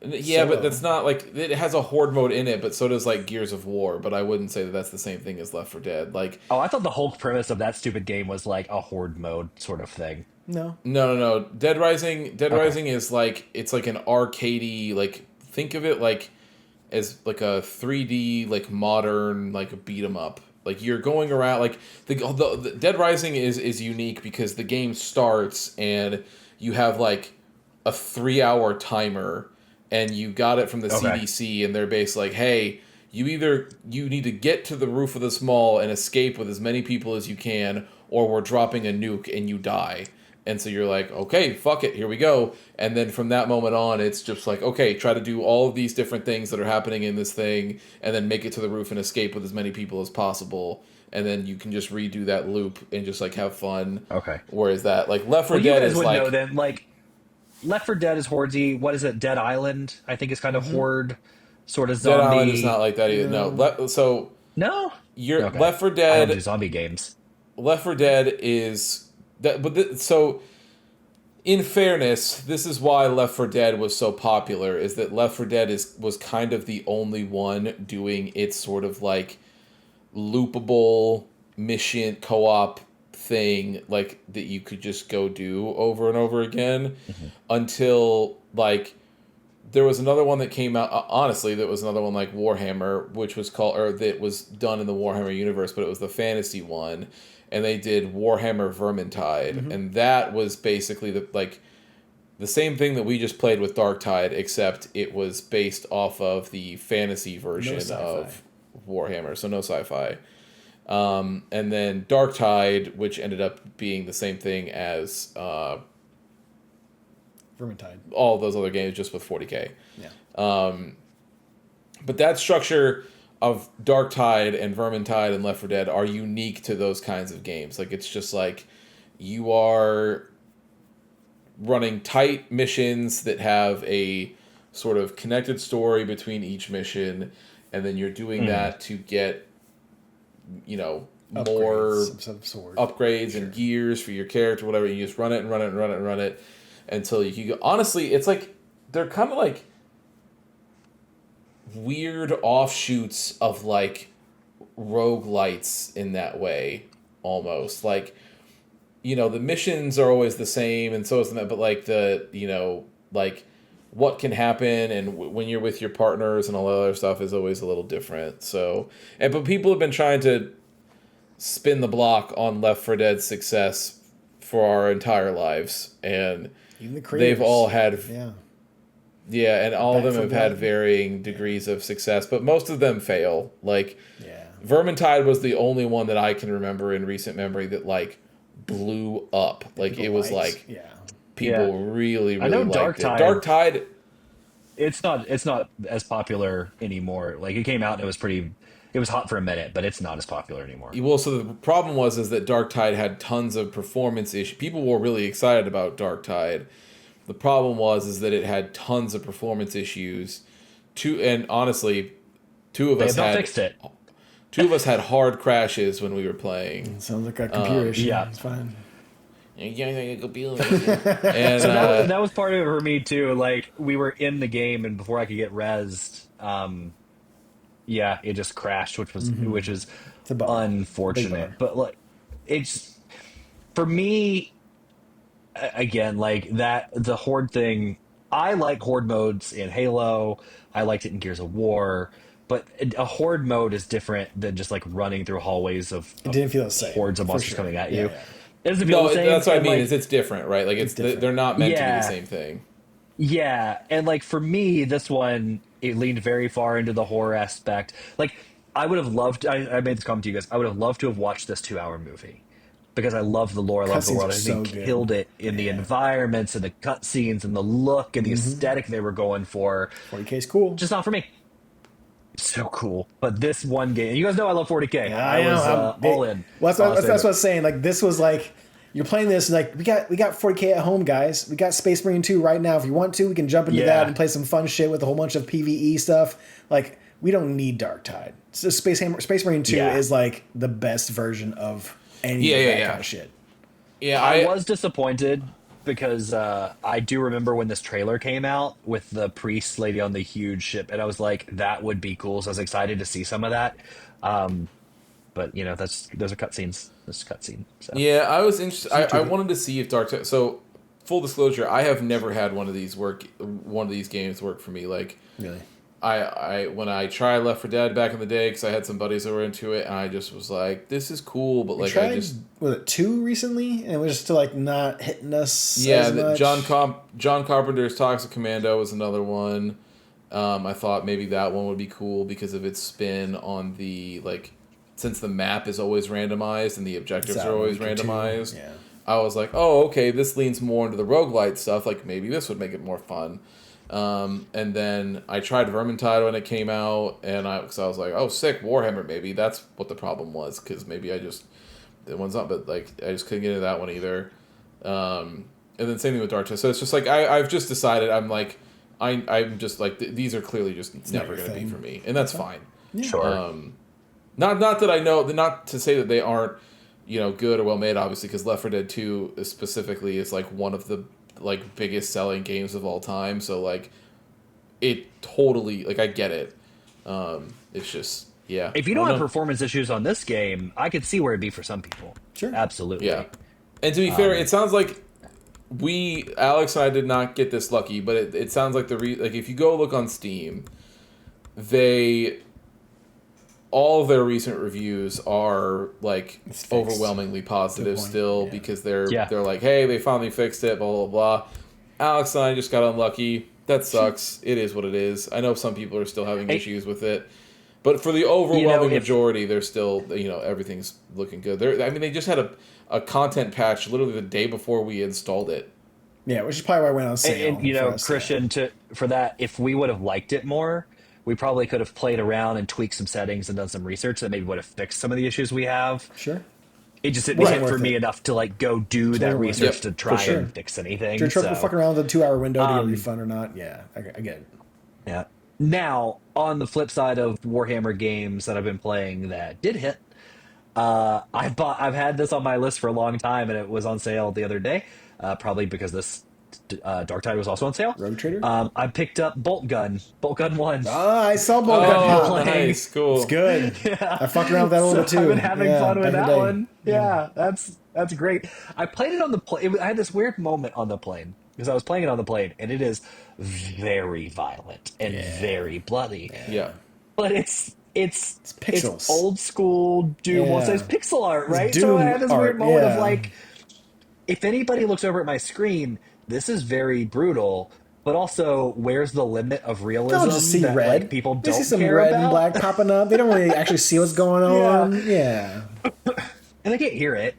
Speaker 2: yeah, but
Speaker 3: solo.
Speaker 2: that's not like it has a horde mode in it, but so does like Gears of War. But I wouldn't say that that's the same thing as Left 4 Dead. Like
Speaker 1: Oh, I thought the whole premise of that stupid game was like a horde mode sort of thing.
Speaker 3: No.
Speaker 2: no. Dead Rising. Dead
Speaker 1: Okay.
Speaker 2: Rising is like it's like an arcadey like think of it like as like a 3D like modern like beat 'em up. Like you're going around like the Dead Rising is unique because the game starts and you have like a 3 hour timer and you got it from the
Speaker 1: Okay.
Speaker 2: CDC and they're basically like, hey, you need to get to the roof of this mall and escape with as many people as you can, or we're dropping a nuke and you die. And so you're like, okay, fuck it, here we go. And then from that moment on, it's just like, okay, try to do all of these different things that are happening in this thing, and then make it to the roof and escape with as many people as possible. And then you can just redo that loop and just like have fun.
Speaker 1: Okay.
Speaker 2: Whereas that, like, Left 4
Speaker 1: Well, you
Speaker 2: Dead
Speaker 1: guys
Speaker 2: is
Speaker 1: would
Speaker 2: like,
Speaker 1: know then. Like, Left 4 Dead is hordey. What is it? Dead Island, I think, is kind of horde, sort of
Speaker 2: Dead Island is not
Speaker 1: zombie.
Speaker 2: like that either. No, so
Speaker 1: No.
Speaker 2: you're
Speaker 1: Okay.
Speaker 2: Left 4
Speaker 1: I don't do
Speaker 2: Dead.
Speaker 1: zombie games.
Speaker 2: Left 4 Dead is that, but so in fairness, this is why Left 4 Dead was so popular. Is that Left 4 Dead was kind of the only one doing its sort of like loopable mission co-op thing, like that you could just go do over and over again, until like there was another one that came out. Honestly, there was another one like Warhammer, which was called, or that was done in the Warhammer universe, but it was the fantasy one, and they did Warhammer Vermintide, and that was basically the same thing that we just played with Darktide, except it was based off of the fantasy version of Warhammer, so no sci-fi. And then Darktide, which ended up being the same thing as
Speaker 3: Vermintide.
Speaker 2: all those other games, just with 40k.
Speaker 3: Yeah.
Speaker 2: But that structure of Darktide and Vermintide and Left 4 Dead are unique to those kinds of games. Like, it's just like you are running tight missions that have a sort of connected story between each mission, and then you're doing that to get, you know, more
Speaker 3: some sort.
Speaker 2: upgrades and gears for your character, whatever. You just run it and run it and run it and run it until you can go. Honestly, it's like they're kind of like weird offshoots of like roguelites in that way, almost. Like, you know, the missions are always the same, and so is that, but like the, you know, like what can happen and when you're with your partners and all that other stuff is always a little different. So, but people have been trying to spin the block on Left 4 Dead's success for our entire lives, and
Speaker 3: Even the creators.
Speaker 2: they've all had
Speaker 3: Yeah.
Speaker 2: and all of
Speaker 3: Back
Speaker 2: them
Speaker 3: 4
Speaker 2: have had
Speaker 3: Dead.
Speaker 2: varying degrees of success, but most of them fail. Like,
Speaker 3: Yeah.
Speaker 2: Vermintide was the only one that I can remember in recent memory that like blew up. Like,
Speaker 3: People
Speaker 2: it was
Speaker 3: liked.
Speaker 2: like
Speaker 3: Yeah.
Speaker 2: people really
Speaker 1: I know
Speaker 2: liked it.
Speaker 1: Darktide.
Speaker 2: Darktide,
Speaker 1: It's not as popular anymore. Like, it came out and it was hot for a minute, but it's not as popular anymore.
Speaker 2: well, so the problem is that Darktide had tons of performance issues. People were really excited about Darktide. The problem is that it had tons of performance issues. And honestly, two of
Speaker 1: They
Speaker 2: us
Speaker 1: have not
Speaker 2: had
Speaker 1: fixed it.
Speaker 2: two of us had hard crashes when we were playing.
Speaker 3: Sounds like a computer issue.
Speaker 1: yeah.
Speaker 3: It's fine.
Speaker 2: And
Speaker 1: So that was part of it for me too. Like, we were in the game, and before I could get rezzed, it just crashed, which is
Speaker 3: It's a bummer. Big
Speaker 1: unfortunate.
Speaker 3: bummer.
Speaker 1: But like, it's for me again, like that the horde thing. I like horde modes in Halo. I liked it in Gears of War. But a horde mode is different than just like running through hallways of
Speaker 3: It didn't feel the same.
Speaker 1: hordes of
Speaker 3: for
Speaker 1: monsters
Speaker 3: sure.
Speaker 1: coming at
Speaker 3: Yeah,
Speaker 1: you.
Speaker 3: yeah.
Speaker 1: It doesn't feel
Speaker 2: no,
Speaker 1: the same.
Speaker 2: that's what I
Speaker 1: and,
Speaker 2: mean.
Speaker 1: like,
Speaker 2: Is it's different, right? Like,
Speaker 3: different.
Speaker 2: they're not meant to be
Speaker 1: Yeah.
Speaker 2: the same thing.
Speaker 1: Yeah, and like for me, this one it leaned very far into the horror aspect. Like, I would have loved. I made this comment to you guys. I would have loved to have watched this 2 hour movie because I love the lore, I love the
Speaker 3: Cutscenes
Speaker 1: world.
Speaker 3: are
Speaker 1: I think
Speaker 3: so
Speaker 1: they
Speaker 3: good.
Speaker 1: killed it in the environments and the cutscenes and the look and the aesthetic they were going for.
Speaker 3: 40K is cool.
Speaker 1: Just not for me. So cool, but this one game, you guys know I love 40K.
Speaker 3: Yeah,
Speaker 1: I was all in.
Speaker 3: Well, that's what I
Speaker 1: Honestly.
Speaker 3: was saying. Like, this was like, you're playing this, and like, we got 40K at home, guys. We got Space Marine 2 right now. If you want to, we can jump into
Speaker 1: Yeah.
Speaker 3: that and play some fun shit with a whole bunch of PvE stuff. Like, we don't need Darktide. So Space Marine 2
Speaker 1: Yeah.
Speaker 3: is like the best version of any
Speaker 2: Yeah,
Speaker 3: of
Speaker 2: yeah,
Speaker 3: that
Speaker 2: yeah.
Speaker 3: kind of shit.
Speaker 2: Yeah,
Speaker 1: I was disappointed because I do remember when this trailer came out with the priest lady on the huge ship, and I was like, that would be cool. So I was excited to see some of that. But you know, those are cutscenes. This is cutscene. So.
Speaker 2: Yeah, I was interested. I wanted to see if Dark. So, full disclosure, I have never had one of these games work for me. Like,
Speaker 3: Really.
Speaker 2: when I tried Left 4 Dead back in the day, because I had some buddies that were into it, and I just was like, this is cool, but like,
Speaker 3: Tried,
Speaker 2: I just
Speaker 3: was it 2 recently? And it was still like not hitting us as much.
Speaker 2: John Carpenter's Toxic Commando was another one. I thought maybe that one would be cool because of its spin on the, like, since the map is always randomized and the objectives
Speaker 3: It's
Speaker 2: are always
Speaker 3: Outrigger 2,
Speaker 2: randomized.
Speaker 3: yeah.
Speaker 2: I was like, oh, okay, this leans more into the roguelite stuff. Like, maybe this would make it more fun. And then I tried Vermintide when it came out, and I was like, oh, sick, Warhammer, maybe. That's what the problem was, because maybe the one's not, but, like, I just couldn't get into that one either. And then same thing with Dark Tide. So it's just like, I've just decided, I'm like, I'm just like, these are clearly just never going to be for me. And that's fine.
Speaker 3: Yeah.
Speaker 1: Sure.
Speaker 2: Not that I know, not to say that they aren't, good or well made, obviously, because Left 4 Dead 2 specifically is like one of the like biggest selling games of all time. So like, it totally, like, I get it. It's just, yeah.
Speaker 1: If you don't have performance issues on this game, I could see where it'd be for some people.
Speaker 3: Sure.
Speaker 1: Absolutely.
Speaker 2: Yeah. And to be fair, it sounds like Alex and I did not get this lucky, but it sounds like like if you go look on Steam, all of their recent reviews are like overwhelmingly positive still, because they're like, hey, they finally fixed it, blah blah blah. Alex and I just got unlucky. That sucks. It is what it is. I know some people are still having issues with it, but for the overwhelming majority, they're still, everything's looking good. They just had a content patch literally the day before we installed it.
Speaker 3: Yeah, which is probably why I went on sale.
Speaker 1: And Christian, for that, if we would have liked it more, we probably could have played around and tweaked some settings and done some research that maybe would have fixed some of the issues we have.
Speaker 3: Sure.
Speaker 1: It just didn't hit for me enough to like go do that research to try and fix anything.
Speaker 3: You're fucking around with a 2-hour window to get a refund or not. Yeah, I get it.
Speaker 1: Yeah. Now, on the flip side of Warhammer games that I've been playing that did hit, I've had this on my list for a long time, and it was on sale the other day. Probably because this Dark Tide was also on sale.
Speaker 3: Rogue Trader?
Speaker 1: I picked up Bolt Gun 1.
Speaker 3: I saw Bolt Gun.
Speaker 2: Oh, nice, cool.
Speaker 3: It's good. Yeah. I fucked around with that a little bit too.
Speaker 1: I've been having fun with that one. Yeah, that's great. I played it on the plane. I had this weird moment on the plane because I was playing it on the plane, and it is very violent and very bloody.
Speaker 2: Yeah,
Speaker 1: but it's
Speaker 3: pixels.
Speaker 1: It's old school Doom. Well, it's pixel art, right?
Speaker 3: Doom
Speaker 1: so I had this weird moment
Speaker 3: art,
Speaker 1: of like, if anybody looks over at my screen, this is very brutal. But also, where's the limit of realism?
Speaker 3: They'll just see
Speaker 1: that,
Speaker 3: red.
Speaker 1: Like, people
Speaker 3: they
Speaker 1: don't
Speaker 3: see some
Speaker 1: care
Speaker 3: red
Speaker 1: about?
Speaker 3: and black popping up. They don't really actually see what's going on. Yeah.
Speaker 1: And they can't hear it.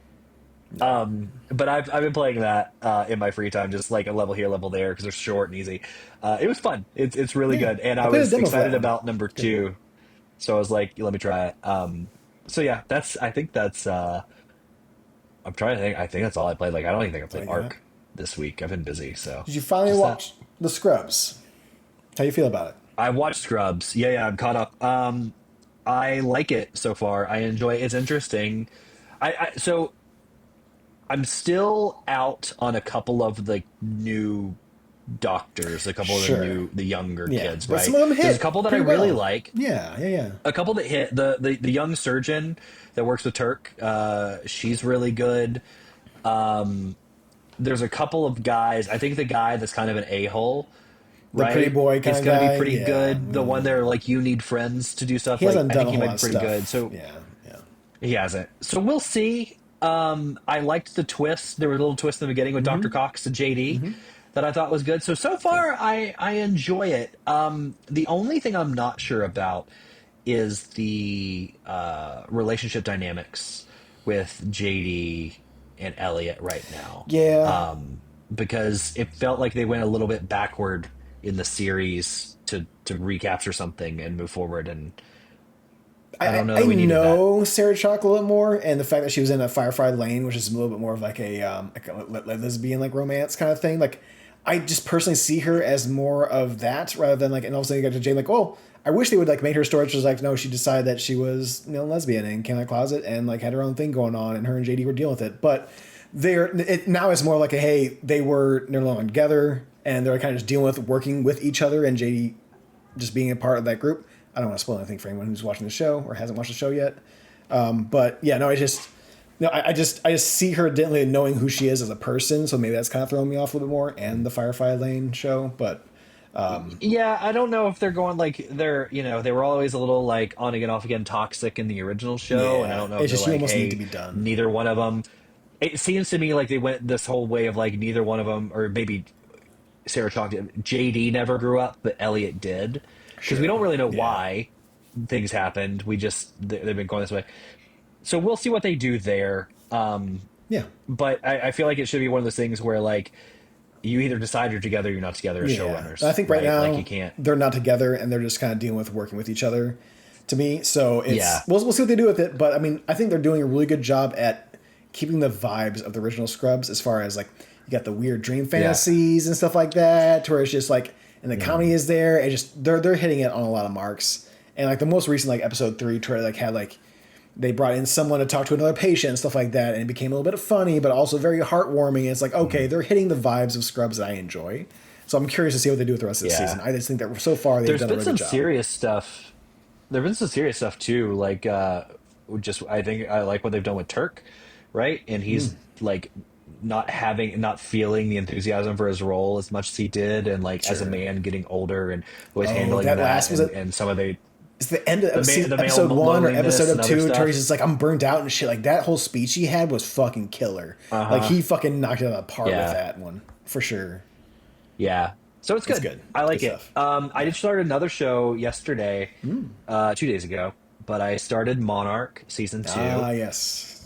Speaker 1: But I've been playing that in my free time, just like a level here, level there, because they're short and easy. It was fun. It's really good, and I was excited about number 2, so I was like, let me try it. So yeah, I think that's. I'm trying to think. I think that's all I played. Like, I don't even think I played Ark this week. I've been busy. So
Speaker 3: did you finally watch The Scrubs? How you feel about it?
Speaker 1: I watched Scrubs. Yeah, I'm caught up. I like it so far. I enjoy it. It's interesting. So I'm still out on a couple of the new doctors, a couple of the younger kids,
Speaker 3: but
Speaker 1: right?
Speaker 3: some of them hit.
Speaker 1: There's a couple that I really like.
Speaker 3: Yeah.
Speaker 1: A couple that hit. The young surgeon that works with Turk, she's really good. There's a couple of guys. I think the guy that's kind of an a-hole, right?
Speaker 3: The pretty boy kind
Speaker 1: is
Speaker 3: of
Speaker 1: going to
Speaker 3: guy.
Speaker 1: be pretty good. The one there, like, you need friends to do stuff.
Speaker 3: He hasn't done a whole lot of
Speaker 1: pretty
Speaker 3: stuff.
Speaker 1: good. So
Speaker 3: yeah.
Speaker 1: he hasn't. So we'll see. I liked the twist. There was a little twist in the beginning with Dr. Cox and JD that I thought was good. So far, I enjoy it. The only thing I'm not sure about is the relationship dynamics with JD and Elliot right now.
Speaker 3: Yeah.
Speaker 1: Because it felt like they went a little bit backward in the series to recapture something and move forward, and I don't know.
Speaker 3: I
Speaker 1: we needed
Speaker 3: know that. Sarah Chalk a little more, and the fact that she was in a Firefly Lane, which is a little bit more of like a lesbian like romance kind of thing. Like, I just personally see her as more of that rather than like, and all of a sudden you get to Jane like, oh, I wish they would like make her story. She was like, no, she decided that she was lesbian and came out of the closet and like had her own thing going on, and her and JD were dealing with it. But now it's more like a hey, they're no longer together, and they're kind of just dealing with working with each other, and JD just being a part of that group. I don't want to spoil anything for anyone who's watching the show or hasn't watched the show yet. But yeah, no, I just see her didn't knowing who she is as a person. So maybe that's kind of throwing me off a little bit more, and the Firefly Lane show. But
Speaker 1: yeah, I don't know if they're going like they were always a little like on again, off again toxic in the original show. And I don't know if
Speaker 3: you
Speaker 1: like,
Speaker 3: almost
Speaker 1: hey,
Speaker 3: need to be done.
Speaker 1: Neither one of them. It seems to me like they went this whole way of like neither one of them, or maybe Sarah Chalk did. JD never grew up, but Elliot did. Because we don't really know why things happened. They've been going this way. So we'll see what they do there.
Speaker 3: Yeah.
Speaker 1: but I feel like it should be one of those things where like you either decide you're together, or you're not together as
Speaker 3: Yeah.
Speaker 1: showrunners.
Speaker 3: I think right now
Speaker 1: like you can't.
Speaker 3: they're not together and they're just kind of dealing with working with each other to me. So
Speaker 1: Yeah,
Speaker 3: we'll see what they do with it. But I mean, I think they're doing a really good job at keeping the vibes of the original Scrubs as far as like you got the weird dream fantasies and stuff like that, to where it's just like, and the comedy is there, and just they're hitting it on a lot of marks. And like the most recent like episode 3, to where like had like they brought in someone to talk to another patient and stuff like that, and it became a little bit funny, but also very heartwarming. And it's like, okay, they're hitting the vibes of Scrubs that I enjoy. So I'm curious to see what they do with the rest of the season. I just think that so far they've
Speaker 1: there's
Speaker 3: done a
Speaker 1: been
Speaker 3: really
Speaker 1: some
Speaker 3: good job.
Speaker 1: serious stuff. There've been some serious stuff too. Like just I think I like what they've done with Turk, right? And he's like not feeling the enthusiasm for his role as much as he did, and like as a
Speaker 3: Sure.
Speaker 1: man getting older and was
Speaker 3: Oh,
Speaker 1: handling
Speaker 3: that
Speaker 1: that,
Speaker 3: last was it.
Speaker 1: and some of the
Speaker 3: It's the end of
Speaker 1: the male
Speaker 3: episode 1 or
Speaker 1: loneliness
Speaker 3: episode
Speaker 1: and
Speaker 3: of
Speaker 1: other
Speaker 3: 2,
Speaker 1: stuff.
Speaker 3: where he's just like, I'm burnt out and shit. Like that whole speech he had was fucking killer. Like he fucking knocked it out of the park with
Speaker 1: Yeah.
Speaker 3: that one for sure.
Speaker 1: Yeah. So it's good.
Speaker 3: good.
Speaker 1: I like
Speaker 3: Good
Speaker 1: it.
Speaker 3: stuff.
Speaker 1: I did start another show yesterday, 2 days ago, but I started Monarch season 2.
Speaker 3: Ah, yes.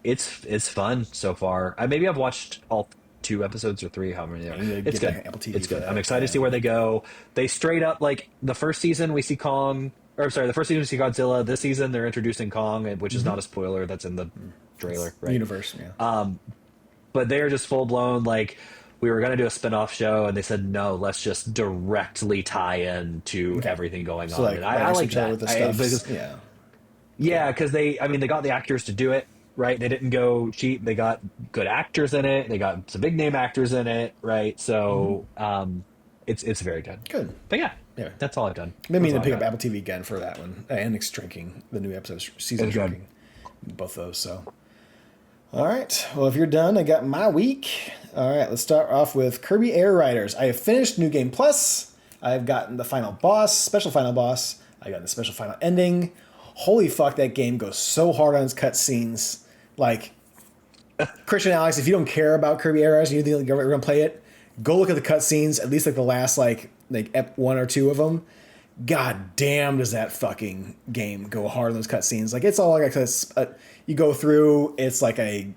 Speaker 1: It's fun so far. Maybe I've watched all 2 episodes or 3, however many there are.
Speaker 3: You need to
Speaker 1: It's
Speaker 3: get
Speaker 1: good.
Speaker 3: that Apple TV
Speaker 1: It's
Speaker 3: for
Speaker 1: good.
Speaker 3: that,
Speaker 1: I'm excited
Speaker 3: yeah.
Speaker 1: to see where they go. They straight up like the first season we see Kong, or sorry, the first season we see Godzilla. This season they're introducing Kong, which is not a spoiler. That's in the trailer, right?
Speaker 3: Universe, yeah.
Speaker 1: But they're just full blown like we were going to do a spin-off show and they said no, let's just directly tie in to everything going
Speaker 3: So
Speaker 1: on.
Speaker 3: like,
Speaker 1: And I like that.
Speaker 3: with the stuff. Yeah.
Speaker 1: Yeah, because they got the actors to do it, right? They didn't go cheap. They got good actors in it. They got some big name actors in it, right? So it's very good.
Speaker 3: Good.
Speaker 1: But yeah,
Speaker 3: Yeah.
Speaker 1: that's all I've done.
Speaker 3: Maybe need to
Speaker 1: That's all
Speaker 3: pick
Speaker 1: I
Speaker 3: up
Speaker 1: got.
Speaker 3: Apple TV again for that one. And it's Drinking, the new episode, season
Speaker 1: It's good.
Speaker 3: Drinking. Both those, so. All right. Well, if you're done, I got my week. All right, let's start off with Kirby Air Riders. I have finished New Game Plus. I've gotten the final boss, special final boss. I got the special final ending. Holy fuck, that game goes so hard on its cutscenes. Like, Christian, Alex, if you don't care about Kirby Air Riders and you think you're going to play it, go look at the cutscenes, at least like the last like 1 or 2 of them. God damn, does that fucking game go hard on those cutscenes? Like, it's all like you go through. It's like a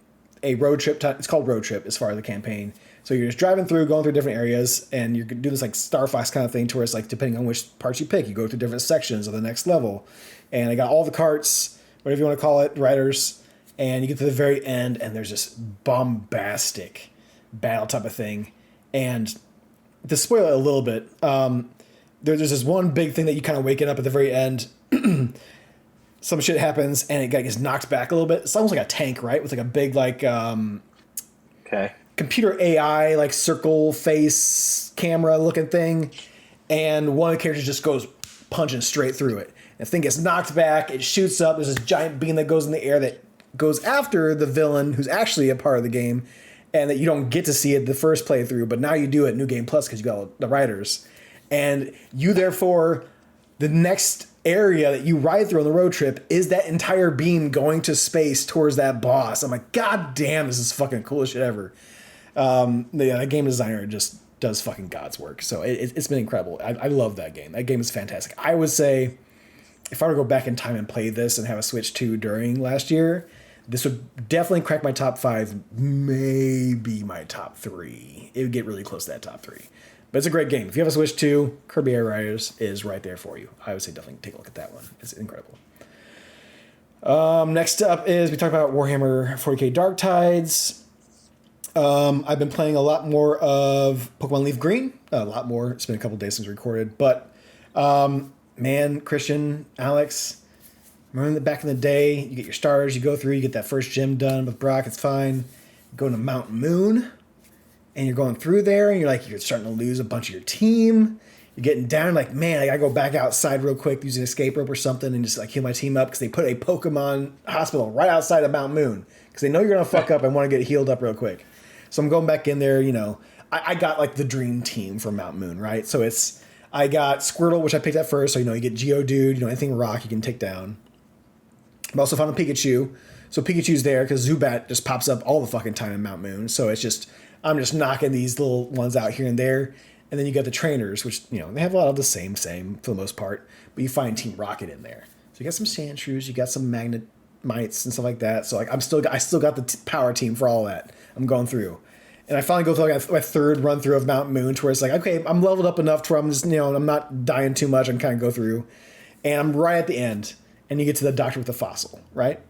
Speaker 3: road trip. It's called Road Trip as far as the campaign. So you're just driving through, going through different areas, and you do this like Star Fox kind of thing, to where it's like depending on which parts you pick, you go through different sections of the next level. And I got all the carts, whatever you want to call it, riders, and you get to the very end, and there's this bombastic battle type of thing. And to spoil it a little bit, there's this one big thing that you kind of waking up at the very end. Some shit happens and it gets knocked back a little bit. It's almost like a tank, right? With like a big like
Speaker 1: Okay.
Speaker 3: computer AI like circle face camera looking thing, and one of the characters just goes punching straight through it. The thing gets knocked back. It shoots up. There's this giant beam that goes in the air that goes after the villain, who's actually a part of the game, and that you don't get to see it the first playthrough, but now you do it New Game Plus because you got the riders. And you, therefore, the next area that you ride through on the road trip is that entire beam going to space towards that boss. I'm like, God damn, this is fucking coolest shit ever. The game designer just does fucking God's work. So it's been incredible. I love that game. That game is fantastic. I would say if I were to go back in time and play this and have a Switch 2 during last year, this would definitely crack my top 5, maybe my top 3. It would get really close to that top 3. But it's a great game. If you have a Switch 2, Kirby Air Riders is right there for you. I would say definitely take a look at that one. It's incredible. Next up is we talk about Warhammer 40k Dark Tides. I've been playing a lot more of Pokemon Leaf Green. A lot more. It's been a couple days since we recorded. But, man, Christian, Alex, remember that back in the day, you get your stars, you go through, you get that first gym done with Brock, it's fine. You go to Mount Moon, and you're going through there, and you're starting to lose a bunch of your team. You're getting down, like, man, I gotta go back outside real quick, use an escape rope or something, and just like heal my team up, because they put a Pokemon hospital right outside of Mount Moon, because they know you're gonna fuck up and want to get healed up real quick. So I'm going back in there, I got like the dream team for Mount Moon, right? So I got Squirtle, which I picked up first, so you get Geodude, anything rock you can take down. I've also found a Pikachu. So Pikachu's there because Zubat just pops up all the fucking time in Mount Moon. So I'm just knocking these little ones out here and there. And then you got the trainers, which, they have a lot of the same for the most part. But you find Team Rocket in there. So you got some Sandshrews, you got some mites and stuff like that. So like I still got the power team for all that. I'm going through. And I finally go through like my third run through of Mount Moon to where it's like, okay, I'm leveled up enough to where I'm just, I'm not dying too much. I can kind of go through. And I'm right at the end. And you get to the doctor with the fossil, right?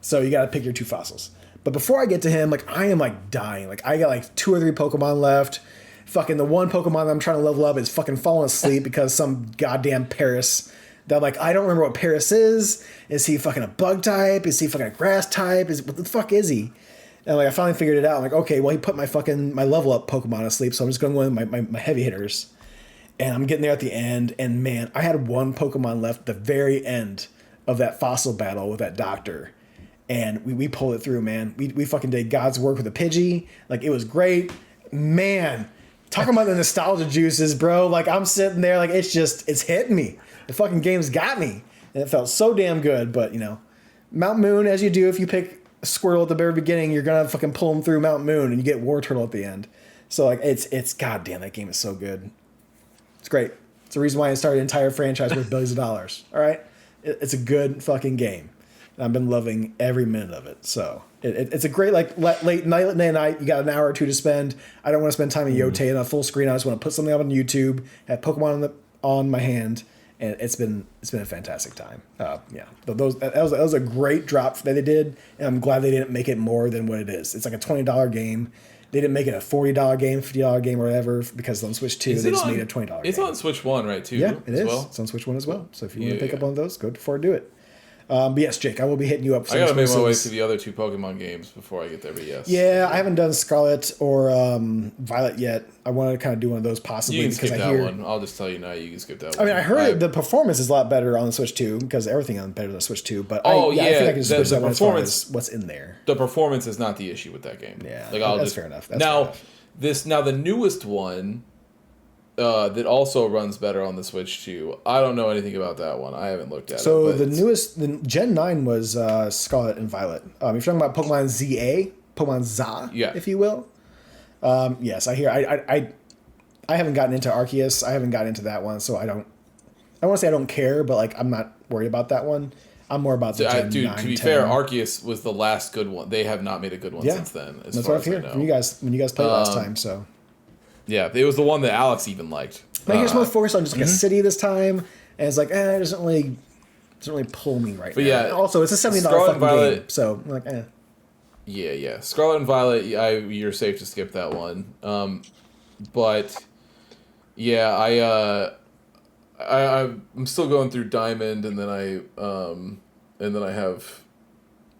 Speaker 3: So you got to pick your 2 fossils. But before I get to him, like I am like dying. Like I got like 2 or 3 Pokemon left. Fucking the one Pokemon that I'm trying to level up is fucking falling asleep because some goddamn Paris that I'm like, I don't remember what Paris is. Is he fucking a bug type? Is he fucking a grass type? What the fuck is he? And like I finally figured it out. I'm like, okay, well he put my level up Pokemon asleep, so I'm just going with my heavy hitters. And I'm getting there at the end, and man, I had 1 Pokemon left at the very end of that fossil battle with that doctor. And we pulled it through, man. We fucking did God's work with a Pidgey. Like it was great. Man, talking about the nostalgia juices, bro. Like I'm sitting there, like it's hitting me. The fucking game's got me. And it felt so damn good. But Mount Moon, as you do if you pick Squirtle at the very beginning, you're gonna fucking pull him through Mount Moon and you get War Turtle at the end. So like it's goddamn, that game is so good. It's great. It's the reason why I started an entire franchise worth billions of dollars. All right, it's a good fucking game. And I've been loving every minute of it. So it's a great like late night. You got an hour or 2 to spend. I don't want to spend time in Yote on a full screen. I just want to put something up on YouTube, have Pokemon on my hand. And it's been a fantastic time. Yeah, that was a great drop that they did, and I'm glad they didn't make it more than what it is. It's like a $20 game. They didn't make it a $40 game, $50 game, or whatever, because on Switch 2 they just made it a $20 game.
Speaker 2: It's on Switch 1, right? Too.
Speaker 3: Yeah, it is.
Speaker 2: Well?
Speaker 3: It's on Switch 1 as well. So if you want to pick up one of those, go forward, do it. But yes, Jake, I will be hitting you up.
Speaker 2: I gotta make my way through the other 2 Pokemon games before I get there. But yes,
Speaker 3: yeah, I haven't done Scarlet or Violet yet. I want to kind of do one of those possibly.
Speaker 2: You can skip that one. I'll just tell you now, you can skip that one.
Speaker 3: I mean, I heard the performance is a lot better on the Switch 2 because everything on better than the Switch 2. But I think I can just switch that one as far as what's in there.
Speaker 2: The performance is not the issue with that game.
Speaker 3: Yeah,
Speaker 2: like
Speaker 3: that's fair enough.
Speaker 2: Now the newest one. That also runs better on the Switch 2. I don't know anything about that one. I haven't looked at it.
Speaker 3: So the Gen 9 was Scarlet and Violet. If you're talking about Pokemon ZA, Pokemon ZA, if you will. Yes, I hear. I haven't gotten into Arceus. I haven't gotten into that one, so I want to say I don't care, but like I'm not worried about that one. I'm more about the Gen 9.
Speaker 2: To be fair, Arceus was the last good one. They have not made a good one since then.
Speaker 3: That's what I've heard from you guys when you guys played last time. So.
Speaker 2: Yeah, it was the one that Alex even liked.
Speaker 3: Like it's more focused on just like a city this time, and it's like, it doesn't really pull me right now.
Speaker 2: Yeah,
Speaker 3: and also it's a $70 fucking game, so I'm like,
Speaker 2: Yeah. Scarlet and Violet, you're safe to skip that one. But yeah, I'm still going through Diamond, and then I have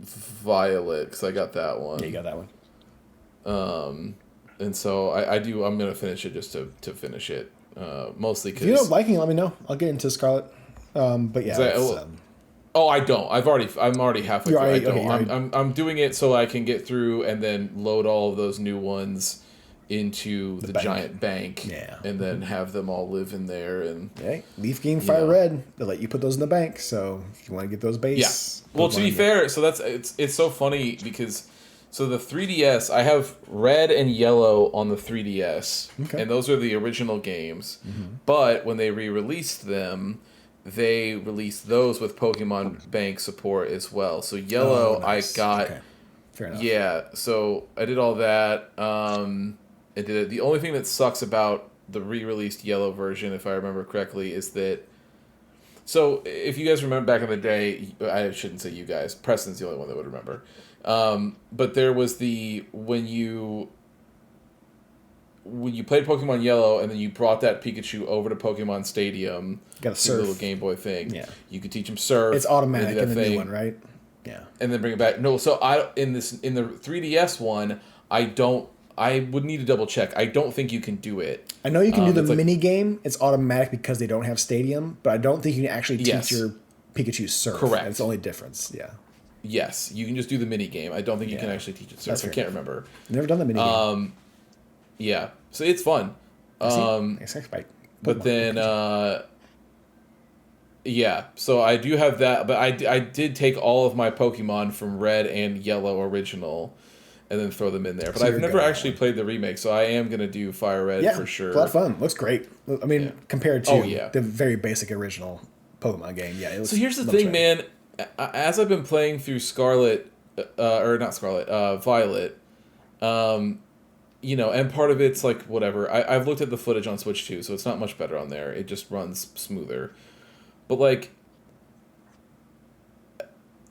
Speaker 2: Violet because I got that one.
Speaker 3: Yeah, you got that one.
Speaker 2: And so I'm gonna finish it just to finish it, mostly because
Speaker 3: if you don't like it, let me know. I'll get into Scarlet. But yeah,
Speaker 2: I don't. I'm already halfway through. I don't.
Speaker 3: Okay,
Speaker 2: I'm doing it so I can get through and then load all of those new ones into the giant bank, and then have them all live in there. And
Speaker 3: Leaf Green, Fire Red, they let you put those in the bank. So if you want to get those base,
Speaker 2: Well, to be fair, so it's so funny because. So the 3DS, I have red and yellow on the 3DS, and those are the original games. Mm-hmm. But when they re-released them, they released those with Pokemon Bank support as well. So yellow, nice. I got.
Speaker 3: Okay. Fair enough.
Speaker 2: Yeah, so I did all that. I did it. The only thing that sucks about the re-released yellow version, if I remember correctly, is that. So if you guys remember back in the day, I shouldn't say you guys. Preston's the only one that would remember. But there was when you played Pokemon Yellow and then you brought that Pikachu over to Pokemon Stadium,
Speaker 3: got a
Speaker 2: little Game Boy thing. Yeah, you could teach him surf.
Speaker 3: It's automatic in the new one, right? Yeah,
Speaker 2: and then bring it back. No, so in the 3DS one, I would need to double check. I don't think you can do it.
Speaker 3: I know you can do the mini game. It's automatic because they don't have Stadium, but I don't think you can actually teach your Pikachu surf.
Speaker 2: Correct.
Speaker 3: That's the only difference. Yeah.
Speaker 2: Yes, you can just do the mini game. I don't think you can actually teach it surf. I can't remember.
Speaker 3: Never done the mini game.
Speaker 2: Yeah, so it's fun.
Speaker 3: But
Speaker 2: then, so I do have that, but I did take all of my Pokemon from Red and Yellow original, and then throw them in there. But I've never actually played the remake, so I am gonna do Fire Red for sure.
Speaker 3: It's a lot of fun. Looks great. I mean, compared to the very basic original Pokemon game, it looks.
Speaker 2: So here's the thing, man. as I've been playing through Scarlet, or not Scarlet, Violet, and part of it's like whatever. I've looked at the footage on Switch too, so it's not much better on there. It just runs smoother. But like,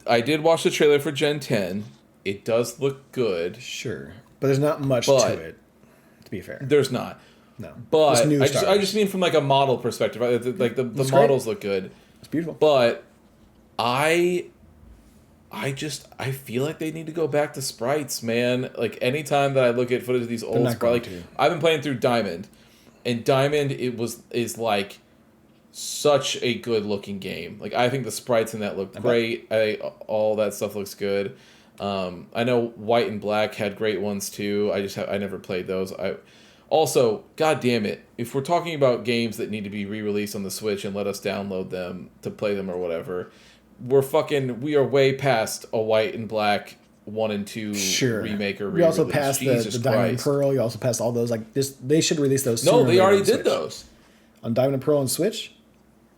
Speaker 2: I did watch the trailer for Gen 10. It does look good.
Speaker 3: Sure, but there's not much to it. To be fair,
Speaker 2: there's not.
Speaker 3: No,
Speaker 2: but I just mean from like a model perspective. Like the models look good.
Speaker 3: It's beautiful.
Speaker 2: But I feel like they need to go back to sprites, man. Like anytime that I look at footage of these old sprites, like I've been playing through Diamond, and Diamond is like such a good looking game. Like I think the sprites in that look great. All that stuff looks good. I know White and Black had great ones too. I never played those. Also, god damn it, if we're talking about games that need to be re-released on the Switch and let us download them to play them or whatever, we are way past a White and Black 1 and 2 remake or re-release.
Speaker 3: We also passed the Diamond and Pearl. You also passed all those. Like they should release those sooner.
Speaker 2: No, they already did those.
Speaker 3: On Diamond and Pearl on Switch?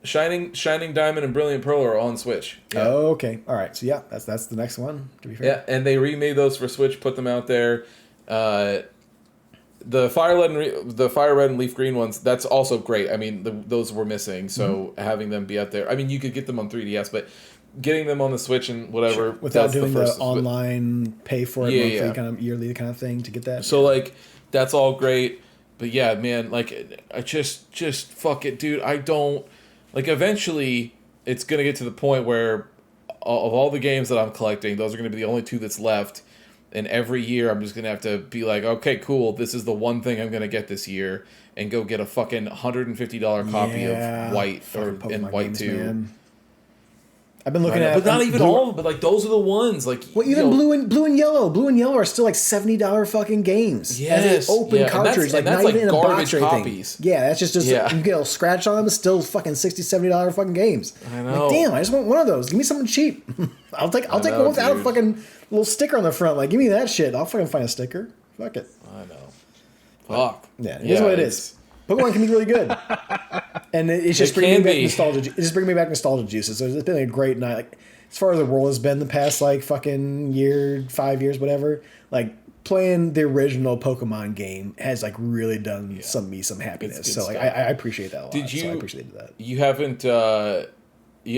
Speaker 2: Shining Diamond and Brilliant Pearl are on Switch. Yeah.
Speaker 3: Oh, okay. All right. So yeah, that's the next one, to be fair.
Speaker 2: Yeah, and they remade those for Switch, put them out there. The Fire Red and Leaf Green ones, that's also great. I mean, those were missing, so having them be out there. I mean, you could get them on 3DS, but getting them on the Switch and whatever
Speaker 3: without doing the online pay for it monthly kind of yearly kind of thing to get that.
Speaker 2: So like, that's all great, but yeah, man, like I just fuck it, dude. I don't like. Eventually, it's gonna get to the point where of all the games that I'm collecting, those are gonna be the only two that's left. And every year, I'm just going to have to be like, okay, cool, this is the one thing I'm going to get this year, and go get a fucking $150 copy of White and White games, 2. Man.
Speaker 3: I've been looking at...
Speaker 2: But not even all of them, but like those are the ones. Like,
Speaker 3: well, even blue and yellow. Blue and yellow are still like $70 fucking games.
Speaker 2: Yes.
Speaker 3: Open cartridge,
Speaker 2: and that's
Speaker 3: not even in a
Speaker 2: garbage
Speaker 3: box or anything.
Speaker 2: Copies.
Speaker 3: Yeah, that's just you get a scratch on them, it's still fucking $60, $70 fucking games.
Speaker 2: I know.
Speaker 3: Like, damn, I just want one of those. Give me something cheap. I'll take one without a fucking little sticker on the front. Like, give me that shit. I'll fucking find a sticker. Fuck it.
Speaker 2: I know. Fuck.
Speaker 3: Yeah, it is what it is. Pokemon can be really good, and it's just bringing me back nostalgia. It's just bringing me back nostalgia juices. So it's been a great night. Like, as far as the world has been the past like fucking year, 5 years, whatever. Like playing the original Pokemon game has like really done some happiness. So like I appreciate that a lot. So I appreciated that.
Speaker 2: You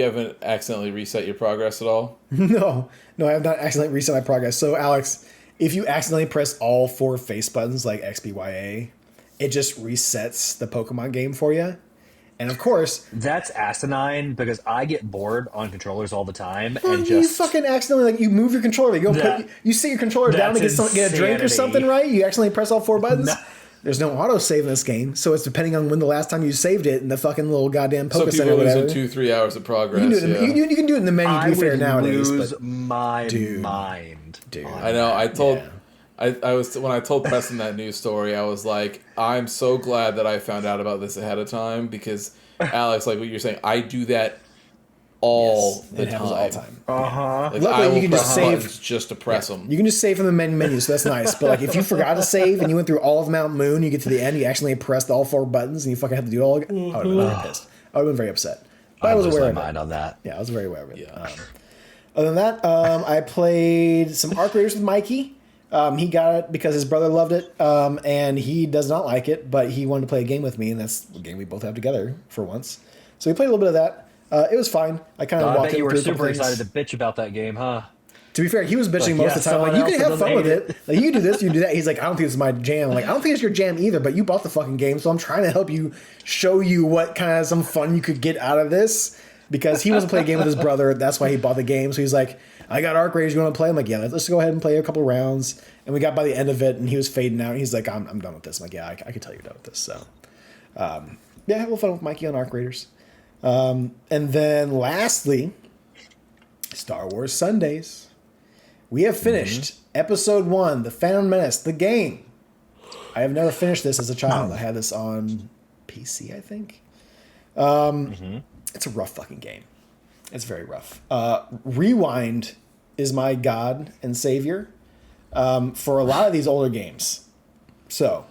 Speaker 2: haven't accidentally reset your progress at all?
Speaker 3: No, I have not accidentally reset my progress. So Alex, if you accidentally press all 4 face buttons like X, B, Y, A, it just resets the Pokemon game for you. And of course,
Speaker 1: that's asinine because I get bored on controllers all the time.
Speaker 3: Well, and you fucking accidentally you move your controller. You sit your controller down to get a drink or something, right? You accidentally press all 4 buttons. There's no autosave in this game, so it's depending on when the last time you saved it in the fucking little goddamn Poké Center or whatever.
Speaker 2: So people are losing 2-3 hours of progress.
Speaker 3: You can do it in the menu. To be fair, nowadays,
Speaker 1: lose my mind,
Speaker 3: dude.
Speaker 2: I know. I was when I told Preston that news story, I was like, I'm so glad that I found out about this ahead of time because Alex, like what you're saying, I do that all the time.
Speaker 3: All the time.
Speaker 2: Like,
Speaker 3: luckily, you can just save
Speaker 2: just to press them.
Speaker 3: You can just save from the menu, so that's nice. But like, if you forgot to save and you went through all of Mount Moon, you get to the end, you accidentally pressed all 4 buttons, and you fucking had to do it all again. I would have been very pissed. I would have been very upset. But I was aware of it.
Speaker 1: Mind on that.
Speaker 3: Yeah, I was very aware of it. Yeah. Other than that, I played some Arc Raiders with Mikey. He got it because his brother loved it, and he does not like it, but he wanted to play a game with me, and that's a game we both have together for once. So we played a little bit of that. It was fine. I kind of walked him through a couple things.
Speaker 1: You were super excited to bitch about that game, huh?
Speaker 3: To be fair, he was bitching most of the time. Like, you can have fun with it. Like, you can do this, you can do that. He's like, I don't think it's my jam. I'm like, I don't think it's your jam either, but you bought the fucking game, so I'm trying to help you, show you what kind of some fun you could get out of this. Because he wasn't playing a game with his brother. That's why he bought the game. So he's like, I got Arc Raiders. You want to play? I'm like, yeah, let's go ahead and play a couple rounds. And we got by the end of it, and he was fading out. He's like, I'm done with this. I'm like, yeah, I can tell you're done with this. So, yeah, have a little fun with Mikey on Arc Raiders. And then lastly, Star Wars Sundays. We have finished Episode 1, The Phantom Menace, the game. I have never finished this as a child. I had this on PC, I think. It's a rough fucking game. It's very rough. Rewind is my god and savior for a lot of these older games. So,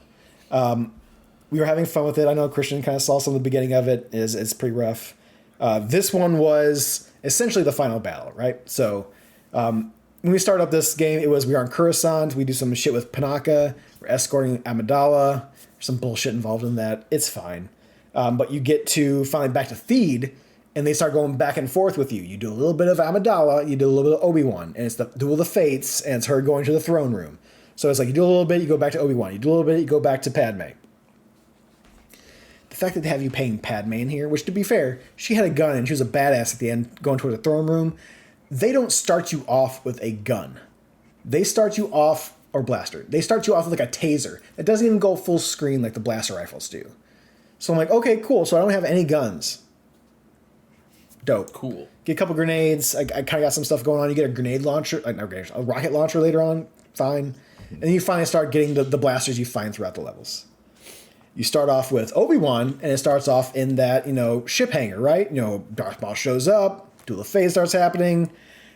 Speaker 3: we were having fun with it. I know Christian kind of saw some of the beginning of it. It's pretty rough. This one was essentially the final battle, right? So when we started up this game, we were on Coruscant. We do some shit with Panaka. We're escorting Amidala. There's some bullshit involved in that. It's fine. But you get to finally back to Theed, and they start going back and forth with you. You do a little bit of Amidala, you do a little bit of Obi-Wan, and it's the Duel of the Fates, and it's her going to the throne room. So it's like you do a little bit, you go back to Obi-Wan. You do a little bit, you go back to Padme. The fact that they have you paying Padme in here, which to be fair, she had a gun and she was a badass at the end going toward the throne room. They don't start you off with a gun. They start you off, or blaster. They start you off with like a taser. It doesn't even go full screen like the blaster rifles do. So I'm like, okay, cool. So I don't have any guns. Dope.
Speaker 2: Cool.
Speaker 3: Get a couple grenades. I kind of got some stuff going on. You get a grenade launcher, a rocket launcher later on. Fine. And then you finally start getting the blasters you find throughout the levels. You start off with Obi-Wan, and it starts off in that, ship hangar, right? Darth Maul shows up, Duel of Fate starts happening,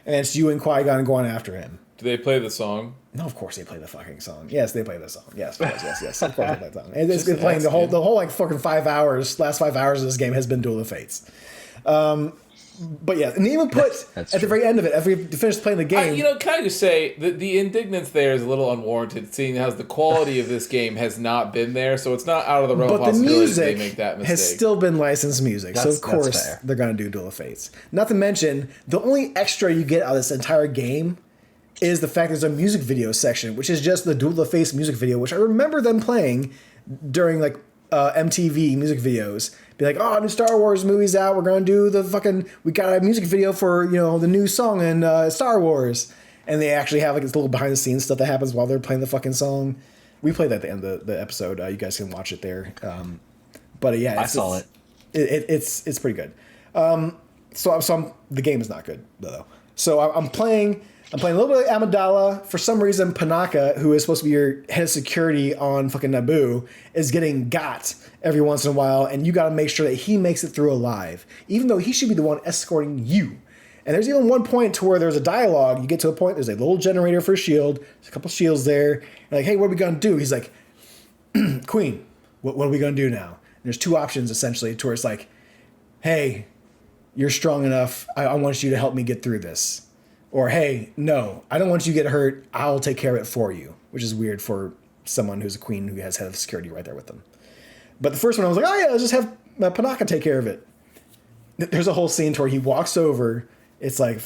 Speaker 3: and it's you and Qui-Gon going after him.
Speaker 2: Do they play the song?
Speaker 3: No, of course they play the fucking song. Yes, they play the song. Yes. Of course they play the song. And it's been playing the whole like fucking 5 hours. Last 5 hours of this game has been Duel of Fates. But yeah, and they even put
Speaker 1: That's
Speaker 3: at the
Speaker 1: true.
Speaker 3: very end of it, after you finish playing the game.
Speaker 2: Can I just say the indignance there is a little unwarranted, seeing as the quality of this game has not been there, so it's not out of the realm of
Speaker 3: but the
Speaker 2: possibility that they
Speaker 3: music
Speaker 2: make that mistake.
Speaker 3: has still been licensed music, so of
Speaker 1: That's
Speaker 3: course
Speaker 1: fair.
Speaker 3: they're going to do Duel of Fates. Not to mention, the only extra you get out of this entire game is the fact there's a music video section, which is just the Duel of Fates music video, which I remember them playing during like MTV music videos. Be like, oh, new Star Wars movie's out. We're going to do we got a music video for, the new song in Star Wars. And they actually have like this little behind the scenes stuff that happens while they're playing the fucking song. We played that at the end of the episode. You guys can watch it there. But yeah,
Speaker 1: I saw it.
Speaker 3: It's pretty good. The game is not good though. So I'm playing a little bit of Amidala. For some reason, Panaka, who is supposed to be your head of security on fucking Naboo, is getting got every once in a while, and you got to make sure that he makes it through alive, even though he should be the one escorting you. And there's even one point to where there's a dialogue. You get to a point, there's a little generator for a shield. There's a couple shields there. You're like, hey, what are we going to do? He's like, Queen, what are we going to do now? And there's two options, essentially, to where it's like, hey, you're strong enough. I want you to help me get through this. Or, hey, no, I don't want you to get hurt. I'll take care of it for you, which is weird for someone who's a queen who has head of security right there with them. But the first one, I was like, oh, yeah, let's just have Panaka take care of it. There's a whole scene to where he walks over. It's like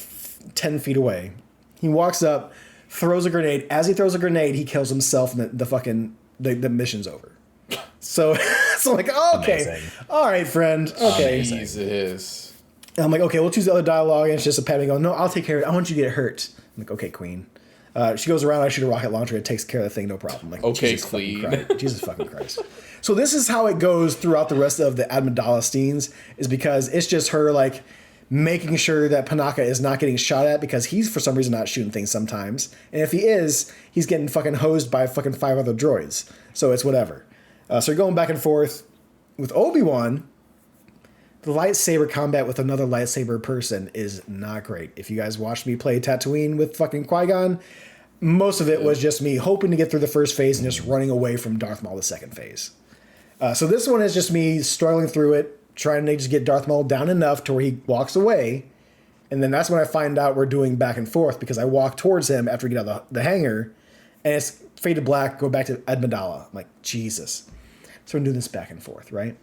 Speaker 3: 10 feet away. He walks up, throws a grenade. As he throws a grenade, he kills himself, and the mission's over. So I'm like, oh, okay.
Speaker 1: Amazing.
Speaker 3: All right, friend. Okay.
Speaker 2: Jesus.
Speaker 3: And I'm like, okay, we'll choose the other dialogue. And it's just a Padme going, no, I'll take care of it. I want you to get hurt. I'm like, okay, Queen. She goes around, I shoot a rocket launcher, it takes care of the thing, no problem. Like,
Speaker 2: Okay,
Speaker 3: Jesus
Speaker 2: Queen.
Speaker 3: fucking Christ. Jesus fucking Christ. So this is how it goes throughout the rest of the Amidala scenes, is because it's just her, like, making sure that Panaka is not getting shot at, because he's, for some reason, not shooting things sometimes. And if he is, he's getting fucking hosed by fucking 5 other droids. So it's whatever. So you're going back and forth. With Obi-Wan, the lightsaber combat with another lightsaber person is not great. If you guys watched me play Tatooine with fucking Qui-Gon, most of it was just me hoping to get through the first phase and just running away from Darth Maul the second phase. So this one is just me struggling through it, trying to just get Darth Maul down enough to where he walks away. And then that's when I find out we're doing back and forth, because I walk towards him after we get out of the hangar, and it's fade to black, go back to Amidala. I'm like, Jesus. So we're doing this back and forth, right?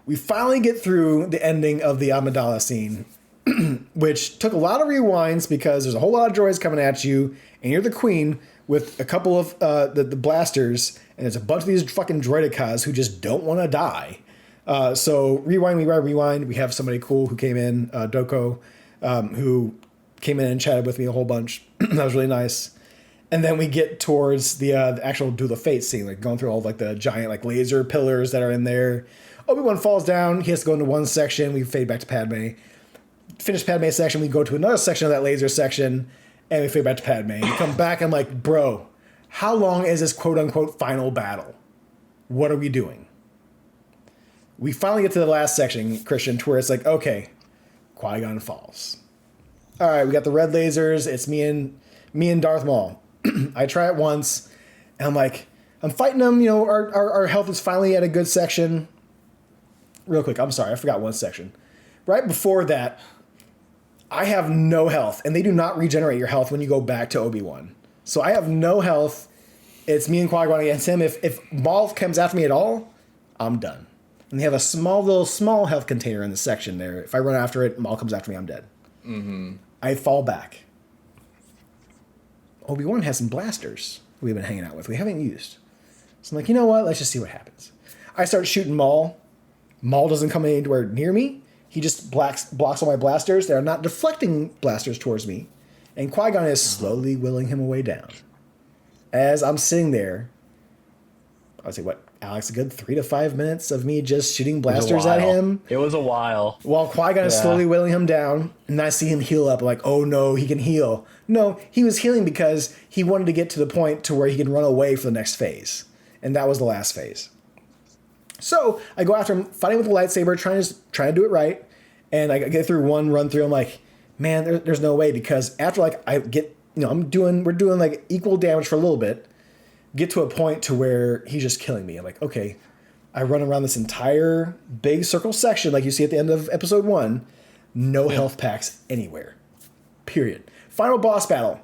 Speaker 3: We finally get through the ending of the Amidala scene, which took a lot of rewinds because there's a whole lot of droids coming at you, and you're the queen with a couple of the blasters, and there's a bunch of these fucking droidicas who just don't want to die. So rewind. We have somebody cool who came in, Doko, who came in and chatted with me a whole bunch. That was really nice. And then we get towards the actual Duel of Fate scene, like going through all of, like the giant like laser pillars that are in there. Obi-Wan falls down. He has to go into one section. We fade back to Padme. Finish Padme's section. We go to another section of that laser section, and we fade back to Padme. And we come back. I'm like, bro, how long is this quote unquote final battle? What are we doing? We finally get to the last section, Christian, to where it's like, okay, Qui-Gon falls. All right, we got the red lasers. It's me and Darth Maul. I try it once, and I'm like, I'm fighting him. Our health is finally at a good section. real quick, I'm sorry, I forgot one section. Right before that, I have no health, and they do not regenerate your health when you go back to Obi-Wan. So I have no health. It's me and Qui-Gon against him. If Maul comes after me at all, I'm done. And they have a small health container in the section there. If I run after it, Maul comes after me, I'm dead. Mm-hmm. I fall back. Obi-Wan has some blasters we've been hanging out with. We haven't used. So I'm like, you know what? Let's just see what happens. I start shooting Maul. Maul doesn't come anywhere near me. He just blocks all my blasters. They are not deflecting blasters towards me. And Qui-Gon is slowly willing him away down. As I'm sitting there, I would say, what, Alex, a good 3 to 5 minutes of me just shooting blasters at him.
Speaker 1: It was a while.
Speaker 3: While Qui-Gon is slowly willing him down, and I see him heal up. I'm like, oh no, he can heal. No, he was healing because he wanted to get to the point to where he can run away for the next phase. And that was the last phase. So I go after him, fighting with the lightsaber, trying to do it right. And I get through one run through. I'm like, man, there's no way, because after like I get, we're doing like equal damage for a little bit. Get to a point to where he's just killing me. I'm like, okay, I run around this entire big circle section like you see at the end of episode 1. No health packs anywhere. Period. Final boss battle.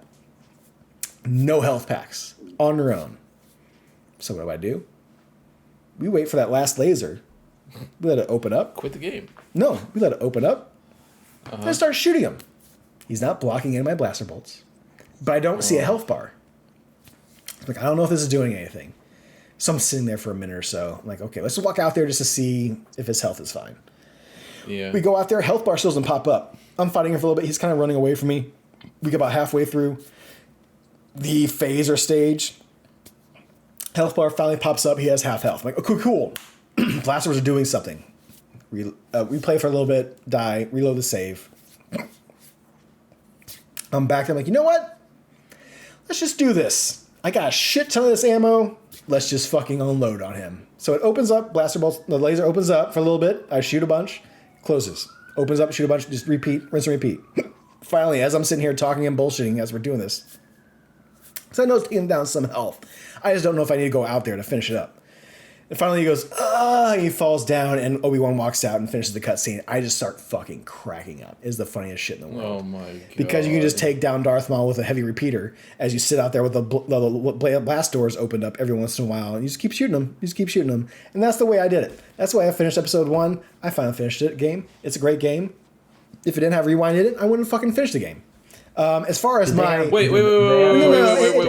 Speaker 3: No health packs on their own. So what do? We wait for that last laser. We let it open up.
Speaker 2: Quit the game.
Speaker 3: No, we let it open up. And I start shooting him. He's not blocking any of my blaster bolts. But I don't see a health bar. Like, I don't know if this is doing anything. So I'm sitting there for a minute or so. I'm like, okay, let's walk out there just to see if his health is fine.
Speaker 2: Yeah.
Speaker 3: We go out there, health bar still doesn't pop up. I'm fighting him for a little bit. He's kind of running away from me. We get about halfway through the phase or stage. Health bar finally pops up. He has half health. I'm like, oh, cool. Blasters are doing something. Replay for a little bit, die, reload the save. I'm back there. I'm like, you know what? Let's just do this. I got a shit ton of this ammo. Let's just fucking unload on him. So it opens up, blaster bolts, the laser opens up for a little bit. I shoot a bunch, closes. Opens up, shoot a bunch, just repeat, rinse and repeat. Finally, as I'm sitting here talking and bullshitting as we're doing this, so I know it's taking down some health. I just don't know if I need to go out there to finish it up. And finally he goes, he falls down, and Obi-Wan walks out and finishes the cutscene. I just start fucking cracking up. It's the funniest shit in the world.
Speaker 2: Oh my god.
Speaker 3: Because you can just take down Darth Maul with a heavy repeater as you sit out there with the blast doors opened up every once in a while, and you just keep shooting them. You just keep shooting them. And that's the way I did it. That's why I finished episode 1. I finally finished it. Game. It's a great game. If it didn't have rewind in it, I wouldn't fucking finish the game. As far as my...
Speaker 2: Wait.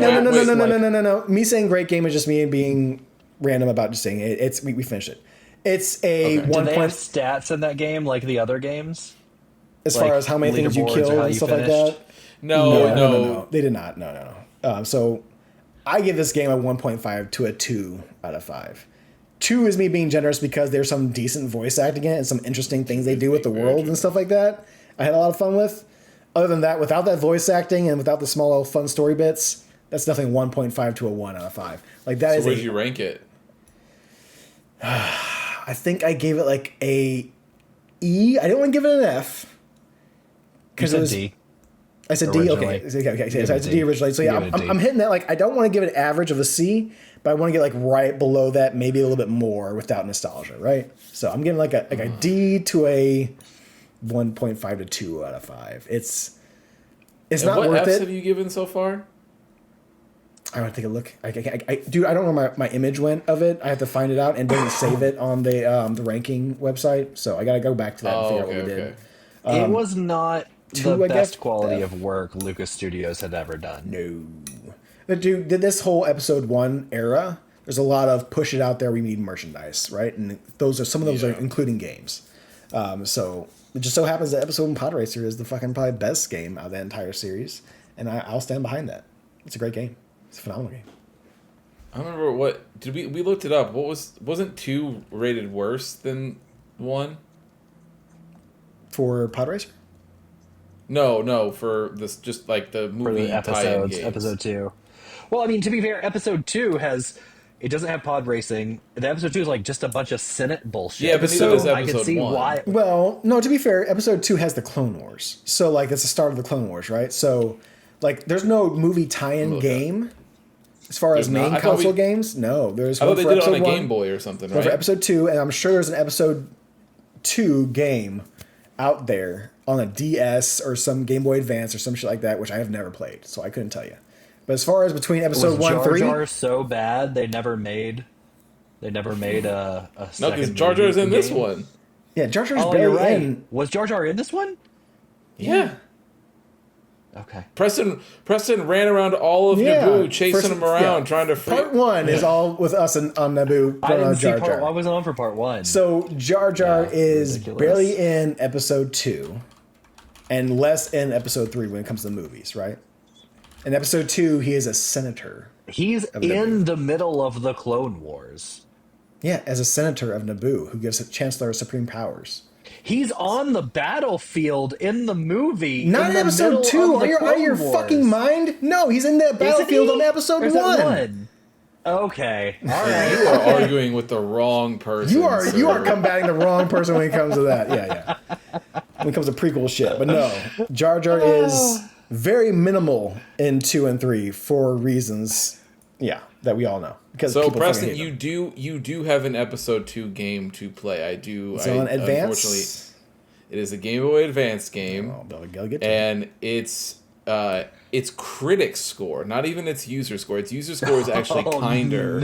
Speaker 3: No. Me saying great game is just me being random about just saying it. It's we finished it. It's a
Speaker 1: Do they have stats in that game like the other games?
Speaker 3: As far as how many things you killed and stuff like that?
Speaker 2: No.
Speaker 3: They did not. No. So I give this game a 1.5 to a 2 out of 5. 2 is me being generous because there's some decent voice acting in it and some interesting things they do with the world and stuff like that. I had a lot of fun with. Other than that, without that voice acting and without the small little fun story bits, that's definitely 1.5 to a 1 out of 5. Like that is.
Speaker 2: So where did you rank it?
Speaker 3: I think I gave it like a E. I didn't want to give it an F.
Speaker 1: Because it was D.
Speaker 3: I said D. Okay. So it's a D originally. So yeah, I'm hitting that. Like I don't want to give it average of a C, but I want to get like right below that, maybe a little bit more without nostalgia, right? So I'm getting like a D to a 1.5 to 2 out of 5. It's not worth it.
Speaker 2: What Fs have you given so far?
Speaker 3: I want to take a look. Dude, I don't know where my image went of it. I have to find it out, and didn't save it on the ranking website. So I got to go back to that and figure out what we did.
Speaker 1: It was not the best quality of work Lucas Studios had ever done.
Speaker 3: No. But dude, did this whole episode 1 era, there's a lot of push it out there, we need merchandise, right? And some of those are including games. So it just so happens that episode 1 Pod Racer is the fucking probably best game out of the entire series. And I'll stand behind that. It's a great game. It's a phenomenal game.
Speaker 2: I don't remember what did we looked it up. Wasn't 2 rated worse than 1?
Speaker 3: For Pod Racer?
Speaker 2: No, for this just like the movie
Speaker 1: for the episodes,
Speaker 2: games.
Speaker 1: episode 2. Well, I mean, to be fair, episode 2 it doesn't have pod racing. The episode 2 is like just a bunch of Senate bullshit.
Speaker 2: Yeah, but neither does
Speaker 1: I can
Speaker 2: episode
Speaker 1: see
Speaker 2: 1.
Speaker 1: why.
Speaker 3: Well, no, to be fair, episode 2 has the Clone Wars. So like that's the start of the Clone Wars, right? So like there's no movie tie-in game. As far as main console games, no. There's
Speaker 2: I
Speaker 3: one
Speaker 2: thought
Speaker 3: for
Speaker 2: they did it
Speaker 3: episode
Speaker 2: on a
Speaker 3: 1,
Speaker 2: Game Boy or something,
Speaker 3: one
Speaker 2: right?
Speaker 3: for episode 2, and I'm sure there's an episode 2 game out there on a DS or some Game Boy Advance or some shit like that, which I have never played, so I couldn't tell you. But as far as between episode 1 and 3,
Speaker 1: Jar Jar so bad they never made a
Speaker 2: No,
Speaker 1: second
Speaker 2: because Jar Jar's in this
Speaker 1: game?
Speaker 2: one.
Speaker 3: yeah, Jar Jar's
Speaker 1: Oh, you're
Speaker 3: barely
Speaker 1: right.
Speaker 3: in.
Speaker 1: Was Jar Jar in this one?
Speaker 2: Yeah.
Speaker 1: Okay.
Speaker 2: Preston ran around all of
Speaker 3: Yeah.
Speaker 2: Naboo, chasing
Speaker 3: First-
Speaker 2: him around,
Speaker 3: yeah.
Speaker 2: trying to free.
Speaker 3: Part 1 is all with us on Naboo.
Speaker 1: I didn't see
Speaker 3: Jar
Speaker 1: part.
Speaker 3: Jar.
Speaker 1: I wasn't on for part 1.
Speaker 3: So Jar Jar
Speaker 1: Yeah,
Speaker 3: is
Speaker 1: ridiculous.
Speaker 3: barely in episode 2, and less in episode 3 when it comes to the movies, right? In episode 2, he is a senator.
Speaker 1: He's in the middle of the Clone Wars.
Speaker 3: Yeah, as a senator of Naboo, who gives a Chancellor supreme powers.
Speaker 1: He's on the battlefield in the movie.
Speaker 3: Not in episode 2. Are you out of your fucking mind? No, he's in the battlefield on episode 1.
Speaker 1: Okay, all right.
Speaker 2: You are arguing with the wrong person.
Speaker 3: You are
Speaker 2: sir.
Speaker 3: combating the wrong person when it comes to that. Yeah. When it comes to prequel shit. But no, Jar Jar is very minimal in 2 and 3 for reasons, that we all know. Because
Speaker 2: So
Speaker 3: people
Speaker 2: Preston,
Speaker 3: fucking hate them.
Speaker 2: you do have an episode 2 game to play. I do.
Speaker 3: It's on
Speaker 2: Unfortunately,
Speaker 3: Advance.
Speaker 2: it is a Game Boy Advance game,
Speaker 3: Oh, gotta get to it.
Speaker 2: and its critic score, not even its user score. Its user score is actually kinder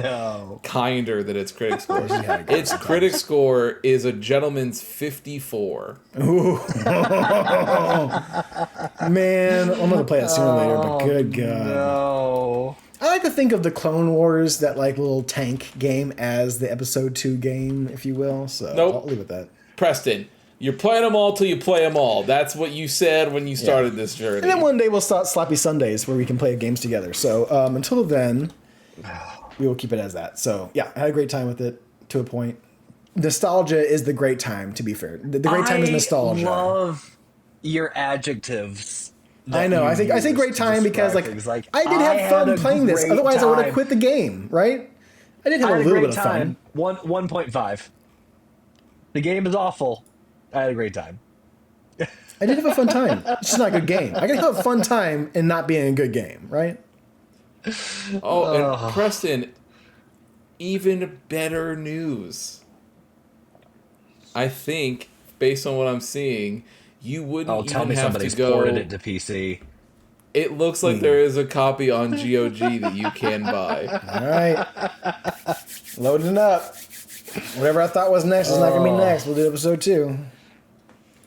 Speaker 2: than its critic score. Its critic score is a gentleman's 54.
Speaker 3: Man, I'm gonna play it sooner or later, but good God.
Speaker 1: No.
Speaker 3: I like to think of the Clone Wars, that like little tank game, as the episode 2 game, if you will. So
Speaker 2: Nope.
Speaker 3: I'll leave it at that.
Speaker 2: Preston, you're playing them all till you play them all. That's what you said when you started this journey.
Speaker 3: And then one day we'll start Sloppy Sundays where we can play games together. So until then, we will keep it as that. So yeah, I had a great time with it to a point. Nostalgia is the great time, to be fair. The great time is nostalgia.
Speaker 1: I love your adjectives.
Speaker 3: I know. I think great time because like I did have fun playing this. Otherwise, I would have quit the game. Right? I did have a little bit of fun.
Speaker 1: 1.5. The game is awful. I had a great time.
Speaker 3: I did have a fun time. It's just not a good game. I can have a fun time and not being a good game, right?
Speaker 2: Oh, and Preston, even better news. I think, based on what I'm seeing, you wouldn't even
Speaker 1: tell me
Speaker 2: have
Speaker 1: somebody's
Speaker 2: to go.
Speaker 1: ported it to PC.
Speaker 2: It looks like there is a copy on GOG that you can buy.
Speaker 3: All right. Loading up. Whatever I thought was next is not going to be next. We'll do episode 2.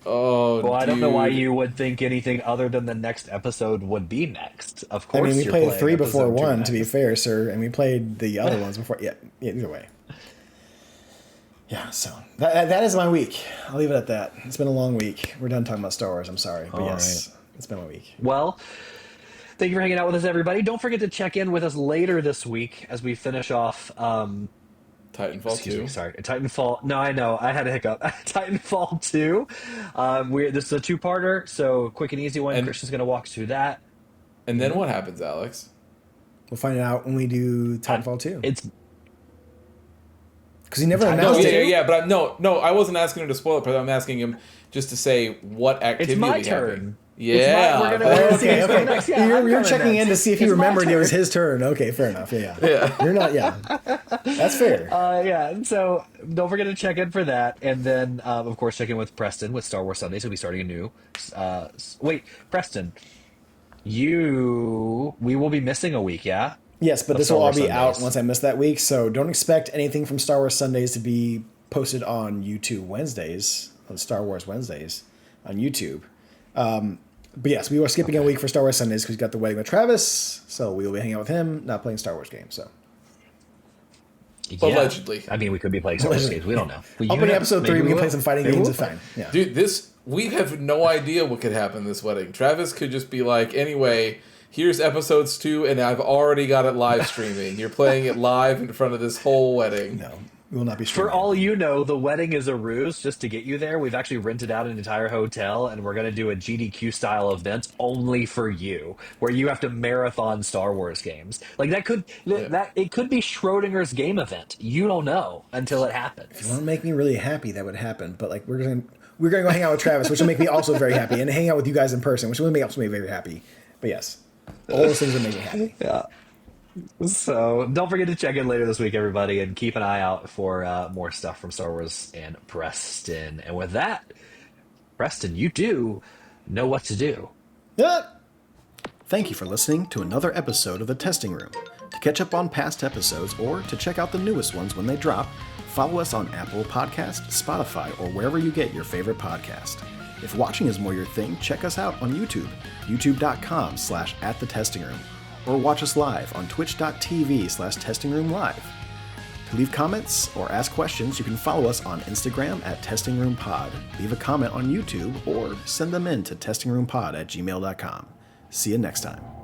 Speaker 2: Oh,
Speaker 1: Well, I don't know why
Speaker 2: dude.
Speaker 1: you would think anything other than the next episode would be next. Of
Speaker 3: I
Speaker 1: course,
Speaker 3: mean, we
Speaker 1: you're
Speaker 3: played
Speaker 1: playing
Speaker 3: 3 before
Speaker 1: episode 2
Speaker 3: 1, to be
Speaker 1: next.
Speaker 3: fair, sir. And we played the other ones before. Yeah, either way. Yeah, so that is my week. I'll leave it at that. It's been a long week. We're done talking about Star Wars. I'm sorry. But
Speaker 1: All
Speaker 3: yes, it's been a week.
Speaker 1: Well, thank you for hanging out with us, everybody. Don't forget to check in with us later this week as we finish off.
Speaker 2: Titanfall
Speaker 1: Excuse
Speaker 2: 2.
Speaker 1: me, sorry. Titanfall. No, I know. I had a hiccup. Titanfall 2. This is a 2-parter, so quick and easy one.
Speaker 2: And-
Speaker 1: Christian's going to walk us through that.
Speaker 2: And then what happens, Alex?
Speaker 3: We'll find out when we do Titanfall 2.
Speaker 1: It's
Speaker 3: Because he never
Speaker 1: Titanfall
Speaker 3: announced
Speaker 2: No,
Speaker 3: it.
Speaker 2: yeah, but no, I wasn't asking him to spoil it, but I'm asking him just to say what activity
Speaker 1: It's my
Speaker 2: will be happening.
Speaker 1: turn.
Speaker 2: Yeah.
Speaker 1: We're gonna see
Speaker 3: Okay,
Speaker 1: who's
Speaker 3: okay.
Speaker 1: next. Yeah,
Speaker 3: you're
Speaker 1: I'm coming
Speaker 3: checking
Speaker 1: next.
Speaker 3: in to see if he
Speaker 1: It's my
Speaker 3: remembered it was
Speaker 1: turn.
Speaker 3: his turn. Okay, fair enough. Yeah. You're not, That's fair.
Speaker 1: Yeah, so don't forget to check in for that. And then, of course, check in with Preston with Star Wars Sundays. He'll be starting a new. Wait, Preston, we will be missing a week, yeah?
Speaker 3: Yes, but
Speaker 1: of
Speaker 3: this
Speaker 1: Star
Speaker 3: will all
Speaker 1: Wars
Speaker 3: be out
Speaker 1: Sundays.
Speaker 3: once I miss that week. So don't expect anything from Star Wars Sundays to be posted on YouTube Wednesdays, on Star Wars Wednesdays on YouTube. But yes, we are skipping a week for Star Wars Sundays because we got the wedding with Travis. So we will be hanging out with him, not playing Star Wars games. So
Speaker 1: Yeah.
Speaker 2: Allegedly.
Speaker 1: I mean, we could be playing Star Wars games. We don't know.
Speaker 3: opening episode 3, we can play some fighting games. It's fine. Yeah.
Speaker 2: Dude, we have no idea what could happen this wedding. Travis could just be like, anyway, here's episodes 2, and I've already got it live streaming. You're playing it live in front of this whole wedding.
Speaker 3: No, we will not be
Speaker 1: For
Speaker 3: streaming.
Speaker 1: all you know, the wedding is a ruse just to get you there. We've actually rented out an entire hotel, and we're going to do a GDQ style event only for you, where you have to marathon Star Wars games. Like that could it could be Schrodinger's game event. You don't know until it happens.
Speaker 3: If you want to make me really happy, that would happen. But like we're gonna go hang out with Travis, which will make me also very happy, and hang out with you guys in person, which will make me also very happy. But yes, all those things would make me happy.
Speaker 1: Yeah. So don't forget to check in later this week, everybody, and keep an eye out for more stuff from Star Wars and Preston. And with that, Preston, you do know what to do.
Speaker 3: Ah! Thank you for listening to another episode of The Testing Room. To catch up on past episodes or to check out the newest ones when they drop, follow us on Apple Podcasts, Spotify, or wherever you get your favorite podcast. If watching is more your thing, check us out on YouTube, youtube.com/@thetestingroom, or watch us live on twitch.tv/testingroomlive. To leave comments or ask questions, you can follow us on Instagram @testingroompod, leave a comment on YouTube, or send them in to testingroompod@gmail.com. See you next time.